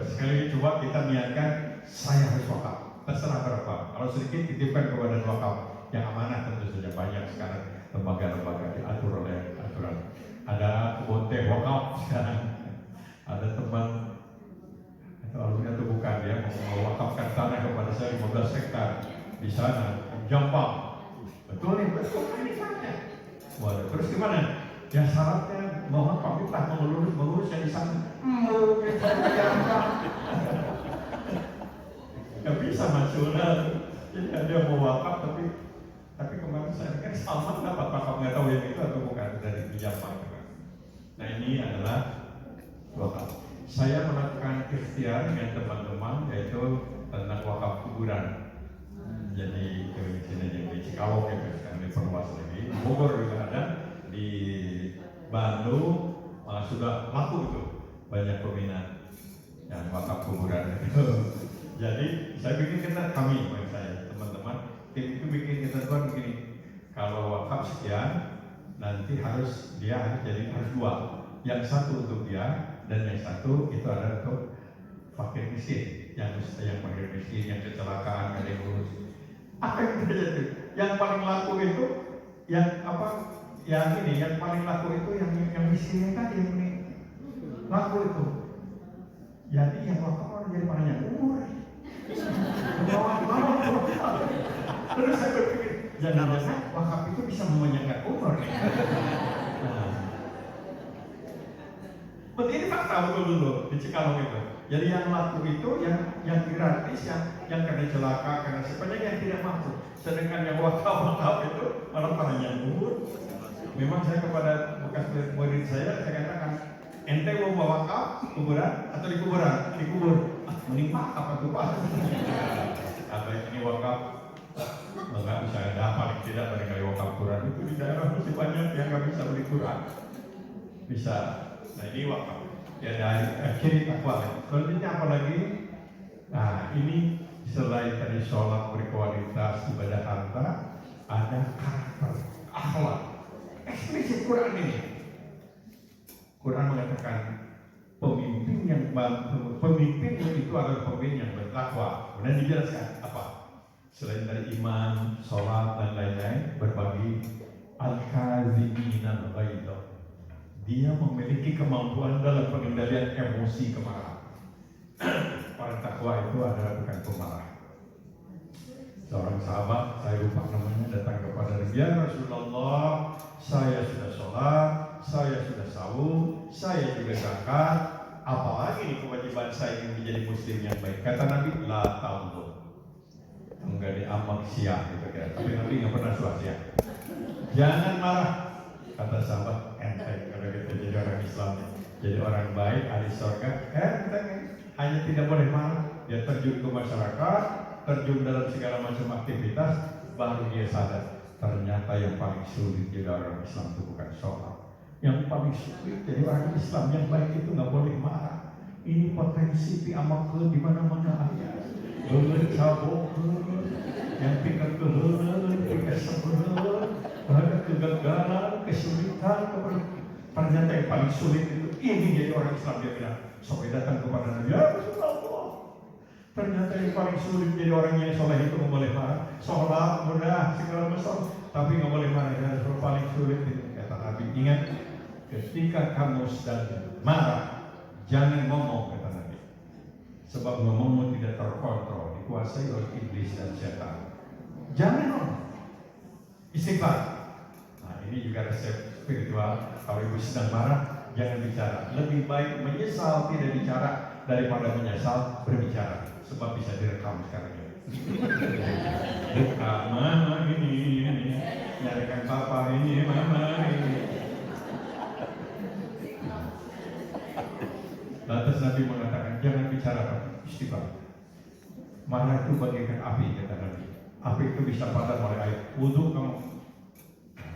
Sekali coba kita niatkan saya harus wakaf, terserah berapa. Kalau sedikit titipkan kepada wakaf yang amanah, tentu saja banyak sekarang lembaga-lembaga diatur oleh aturan. Ada kebun teh wakaf sekarang, ada teman alumni itu bukan, dia mau mewakafkan tanah kepada saya 15 hektar di sana, Jampang. Betul nih, betul ini sana. Waduh, terus gimana? Ya syaratnya mohon pamitlah mengurus yang di sana. Gak bisa masuk lah. Jadi ada mau wakaf tapi kemarin saya kan sama dapat wakaf, nggak tahu yang itu atau bukan dari Jampang. Nah ini adalah wakaf. Saya melakukan ikhtiar dengan teman-teman yaitu tentang wakaf kuburan. Jadi ke sini di Cikalong ya, sekarang diperluas lagi. Di Bogor juga ada, di Bandung sudah laku itu, banyak peminat yang wakaf kuburan itu. Jadi saya bikin kami saya teman-teman tim itu bikin ketentuan begini, kalau wakaf sekian nanti dia harus jadi harus 2, yang satu untuk dia dan yang satu itu adalah untuk fakir miskin, yang fakir miskin, yang kecelakaan, ada yang urus. Apa yang terjadi? Yang paling laku itu yang apa? Yang ini, yang paling laku itu yang miskinnya tadi yang ini laku itu. Jadi yang wakaf orang jadi panjang umur. Terus saya berpikir, jangan-jangan wakaf itu bisa memanjangkan umur. Ini fakta betul dulu di Cikalong itu. Jadi yang laku itu yang gratis, yang kena celaka, karena sebenarnya yang tidak mampu. Sedangkan yang wakaf itu malah panjang umur. Memang saya kepada bekas murid saya katakan, ente mau wakaf kuburan atau di kuburan? Di kubur. Mending wakaf atau Pak? Apa ini wakaf? Enggak bisa ada, paling tidak barangkali wakaf Quran itu di daerah masih banyak yang nggak bisa beli Quran. Bisa. Nah ini wakaf. Ya dari ciri takwa. Selanjutnya apa lagi? Nah ini selain tadi sholat berkualitas, ibadah harta, ada karakter, akhlak. Eksplisit Quran ini. Quran mengatakan pemimpin itu adalah pemimpin yang bertakwa. Kemudian dijelaskan apa? Selain dari iman, sholat dan lain-lain, berbagi al-kazimin al-ghaidha. Dia memiliki kemampuan dalam pengendalian emosi kemarahan. Orang takwa itu adalah bukan pemarah. Seorang sahabat, saya lupa namanya, datang kepada Nabi, ya Rasulullah, saya sudah sholat, saya sudah saum, saya juga zakat, apalagi nih kewajiban saya ingin menjadi muslim yang baik. Kata Nabi, la ta'udhu, enggak diamak siap gitu kan. Tapi Nabi nggak pernah suasya. Jangan marah, kata sahabat, ente kalau kita jadi orang Islam, jadi orang baik, ahli surga, hanya tidak boleh marah. Dia terjun ke masyarakat, terjun dalam segala macam aktivitas, baru dia sadar ternyata yang paling sulit jadi orang Islam itu bukan sholat. Yang paling sulit jadi orang Islam yang baik itu nggak boleh marah. Ini potensi diamalkan di mana-mana aja. Cabok, yang tingkat kehelan, tingkat sebelah, ada kegagalan, kesulitan, ternyata yang paling sulit itu ini jadi orang Islam. Dia bilang, sampai datang kepada Nabi, ya Rasulullah, ternyata yang paling sulit jadi orang yang soleh itu nggak boleh marah. Sholat mudah segala macam, tapi nggak boleh marah. Yang paling sulit itu kata Nabi. Ingat, ketika kamu sedang marah, jangan ngomong, kata Nabi. Sebab ngomongmu tidak terkontrol, dikuasai oleh iblis dan setan. Jangan ngomong, istighfar. Nah ini juga resep spiritual. Kalau ibu sedang marah, jangan bicara. Lebih baik menyesal tidak bicara daripada menyesal berbicara. Sebab bisa direkam sekarang ini. Mama ini, nyarikan papa ini, mama ini. Lantas Nabi mengatakan, jangan bicara istighfar. Marah itu bagaikan api, kata Nabi. Api itu bisa padam oleh air. Wudhu kamu,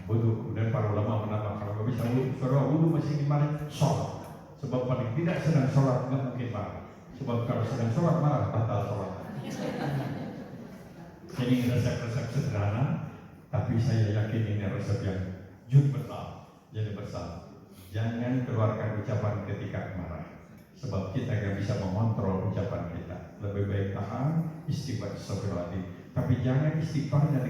wudhu. Kemudian para ulama menambah, kalau nggak bisa wudhu, surah wudhu masih gimana? Sholat. Sebab paling tidak sedang sholat nggak mungkin marah. Sebab kalau sedang sholat marah, batal sholat. Ini resep-resep sederhana, tapi saya yakin ini resep yang universal. Jadi besar. Jangan keluarkan ucapan ketika marah. Sebab kita nggak bisa mengontrol ucapan kita. Lebih baik tahan, istighfar, astagfirullahaladzim. Tapi jangan istighfarnya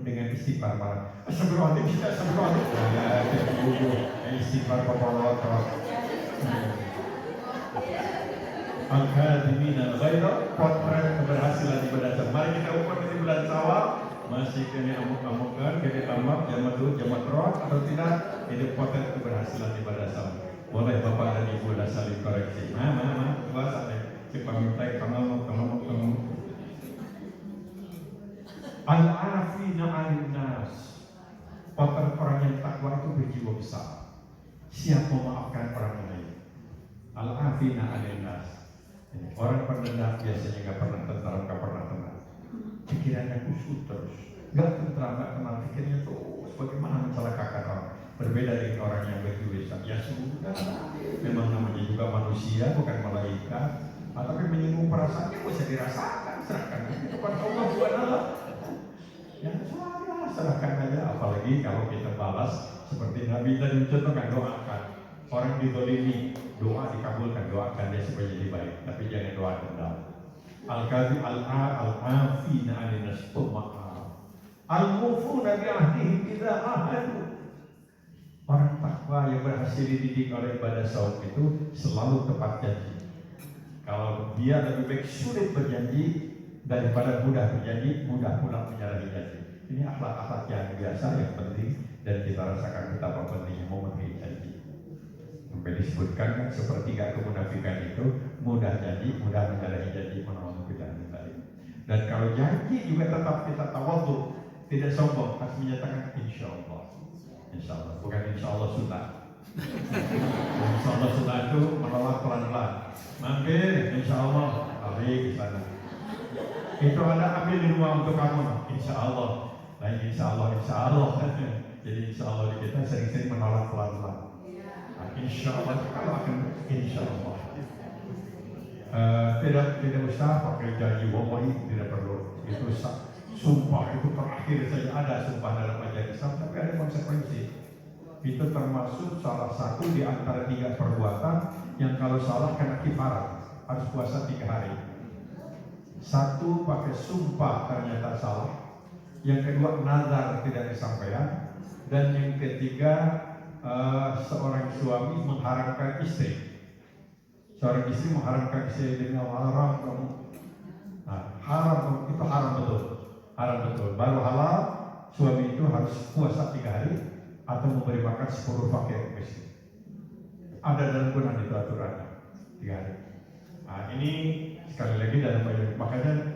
dengan istighfar marah. Astagfirullahaladzim, astagfirullahaladzim. Istighfar popolot. Al-Kadhimin al-Ghaidha, potret keberhasilan ibadah. Mari kita ukur di bulan Syawal. Masih kena amuk-amukan, kena tamak, jamak roh atau tidak? Ini potret keberhasilan ibadah Syawal. Boleh Bapak dan Ibu dah saling koreksi. Mama, puasa deh. Cepat minta kamu. Al-afina an-nas. Orang yang takwa itu berjiwa besar. Siap memaafkan orang lain. Al-afina an-nas. Orang pendendam biasanya nggak pernah tentram, nggak pernah tenang. Pikirannya kusut terus. Nggak tentram, nggak tenang. Pikirnya terus bagaimana mencelakakan orang. Berbeda dengan orang yang berjiwa. Ya sudah, memang namanya juga manusia, bukan malaikat. Tapi menyinggung perasaannya bisa dirasakan, serahkan kepada Allah SWT. Ya sudah, serahkan aja. Apalagi kalau kita balas seperti Nabi tadi mencontohkan, doakan. Orang dizalimi, doa dikabulkan, doakan dia supaya jadi baik. Tapi jangan doa dendam. Al-Qadhi al-afina an-nas tuma'a. Al-mufuna bi'ahdihim idza ahadu. Orang takwa yang berhasil dididik oleh ibadah saum itu selalu tepat janji. Kalau dia lebih baik sulit berjanji daripada mudah berjanji, mudah pula menyalahi janji. Ini akhlak-akhlak yang biasa, yang penting, dan kita rasakan betapa pentingnya memenuhi janji. Sampai disebutkan kan sepertiga kemunafikan itu mudah janji, mudah menyalahi janji, menolong janji tadi. Dan kalau janji juga tetap kita tawadhu, tidak sombong, harus menyatakan insya Allah. Insya Allah, bukan insya Allah sunnah. Insya Allah sunnah itu menolak pelan-pelan. Mampir, insya Allah, balik ke sana. Itu ada ambil di rumah untuk kamu, insya Allah. Lain insya Allah. Jadi insya Allah kita sering-sering menolak pelan-pelan. Insya Allah kalau akan insya Allah. Tidak usah pakai janji wallahi, tidak perlu. Itu sumpah itu terakhir saja ada sumpah dalam ajaran Islam, tapi ada konsekuensi. Itu termasuk salah satu di antara 3 perbuatan yang kalau salah kena kifarat, harus puasa 3 hari. 1 pakai sumpah ternyata salah, yang kedua nazar tidak disampaikan, dan yang ketiga seorang suami mengharamkan istri. Seorang istri mengharamkan istri dengan haram kamu. Nah, haram itu haram betul. Haram betul. Baru halal, suami itu harus puasa 3 hari atau memberi makan 10 fakir miskin. Ada dalam Quran itu aturannya 3 hari. Nah, ini sekali lagi dalam banyak, makanya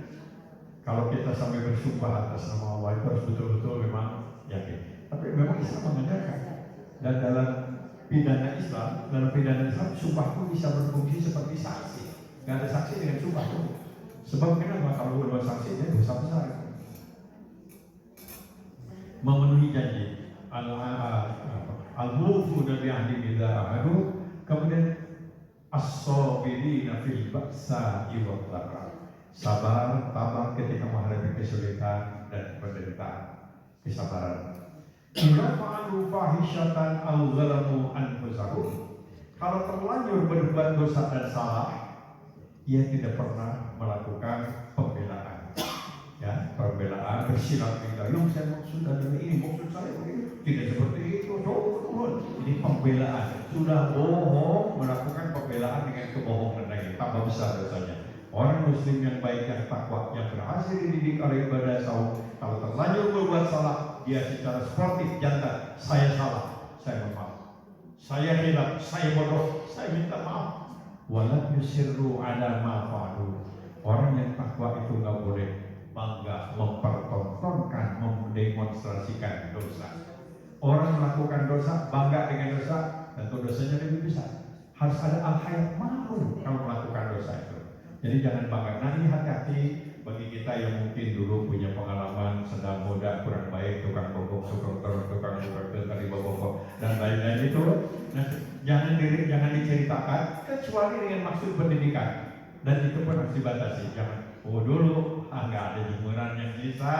kalau kita sampai bersumpah atas nama Allah itu harus betul-betul memang yakin. Tapi memang Islam mengajarkan, dan dalam pidana Islam sumpah itu bisa berfungsi seperti saksi. Nggak ada saksi dengan sumpah itu. Sebab kenapa? Kalau dua saksi dia dosa besar. Memenuhi janji. Al-mufu nabi ahli idza ahadu, kemudian as-sabirina fil ba'sa'i wad dharra. Sabar, tabah ketika menghadapi kesulitan dan penderitaan. Kesabaran. Idza fa'alu fahishatan aw zalamu anfusahum. Kalau terlanjur berbuat dosa dan salah, ia tidak pernah melakukan pembelaan. Ya, pembelaan bersilat kita. Yang saya maksud adalah ini, maksud saya begini, tidak seperti itu. Ini pembelaan. Sudah bohong, melakukan pembelaan dengan kebohongan lagi, tambah besar dosanya. Orang Muslim yang baik, yang takwa, yang berhasil dididik oleh ibadah saum, kalau terlanjur berbuat salah, dia secara sportif jantan, saya salah, saya mohon maaf, saya hilaf, saya bodoh, saya minta maaf. Walam yusirru ala ma fa'alu. Orang yang takwa itu nggak boleh bangga mempertontonkan, mendemonstrasikan dosa. Orang melakukan dosa, bangga dengan dosa, tentu dosanya lebih besar. Harus ada al-hayat malu kalau melakukan dosa itu. Jadi jangan bangga. Nah ini hati-hati bagi kita yang mungkin dulu punya pengalaman sedang muda kurang baik, tukang bobok, tukang tadi bobok dan lain-lain itu. Nah, jangan diceritakan kecuali dengan maksud pendidikan. Dan itu pun harus dibatasi. Jangan, dulu nggak ada jemuran yang bisa,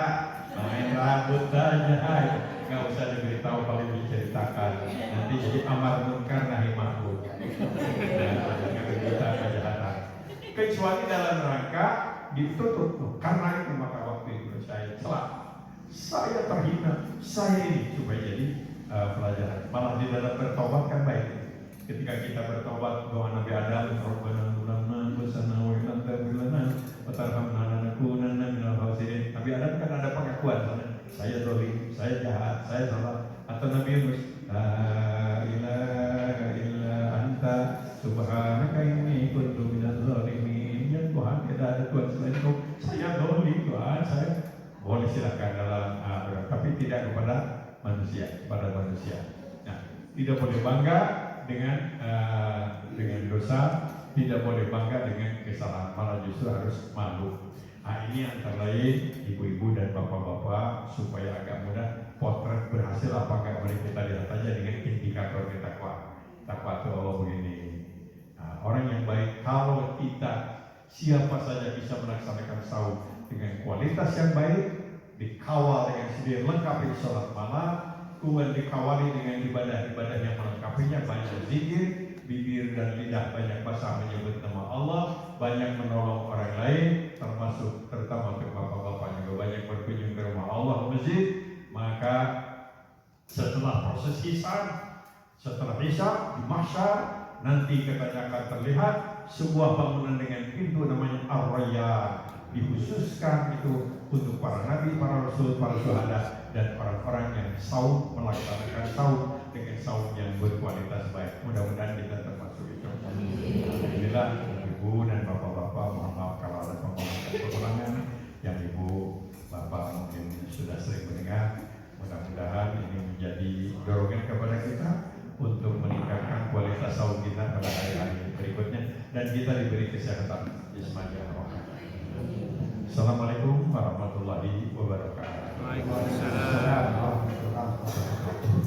main rambut aja, nggak usah diberitahu kalau diceritakan. Nanti jadi amar munkar nahi ma'ruf. Jangan berita kejahatan. Kecuali dalam rangka ditutup. Karena itu maka waktu itu saya celak, saya terhina, saya ini supaya jadi pelajaran. Malah di dalam bertobat kan baik. Ketika kita bertobat, doa Nabi Adam, Rabbana ulamna wasana wa ilanta bilana wa tarhamna lanakunanna minal khasirin. Nabi Adam kan ada pengakuan, saya zalim, saya jahat, saya salah. Atau Nabi Yunus, la ilaha illa anta subhanaka inni kuntu minaz zalimin. Ya Tuhan, tidak ada Tuhan selain Kau. Saya zalim Tuhan, saya boleh silakan dalam tapi tidak kepada manusia, pada manusia. Nah, tidak boleh bangga dengan dosa, tidak boleh bangga dengan kesalahan, malah justru harus malu. Nah, ini antara lain ibu-ibu dan bapak-bapak supaya agak mudah potret berhasil apa enggak, boleh kita lihat aja dengan indikator takwa. Takwa itu Allah begini. Nah, orang yang baik, kalau kita siapa saja bisa melaksanakan saum dengan kualitas yang baik, dikawal dengan sedia lengkap di sholat malam, kemudian dikawali dengan ibadah-ibadah yang melengkapinya, banyak zikir, bibir dan lidah banyak bahasa menyebut nama Allah, banyak menolong orang lain, terutama untuk bapak-bapak juga banyak berkunjung ke rumah Allah masjid. Maka setelah proses hisab, setelah hisab di mahsyar, nanti katanya akan terlihat sebuah bangunan dengan pintu namanya Ar-Rayyan, dikhususkan itu untuk para nabi, para rasul, para syuhada, dan orang-orang yang saum, melaksanakan saum dengan saum yang berkualitas baik. Mudah-mudahan kita termasuk itu. Alhamdulillah, ibu dan bapak-bapak, mohon maaf kalau ada pengulangan yang ibu bapak mungkin sudah sering mendengar. Mudah-mudahan ini menjadi dorongan kepada kita untuk meningkatkan kualitas saum kita pada hari-hari berikutnya, dan kita diberi kesehatan jasmani dan rohani. Assalamualaikum warahmatullahi wabarakatuh. Waalaikumsalam.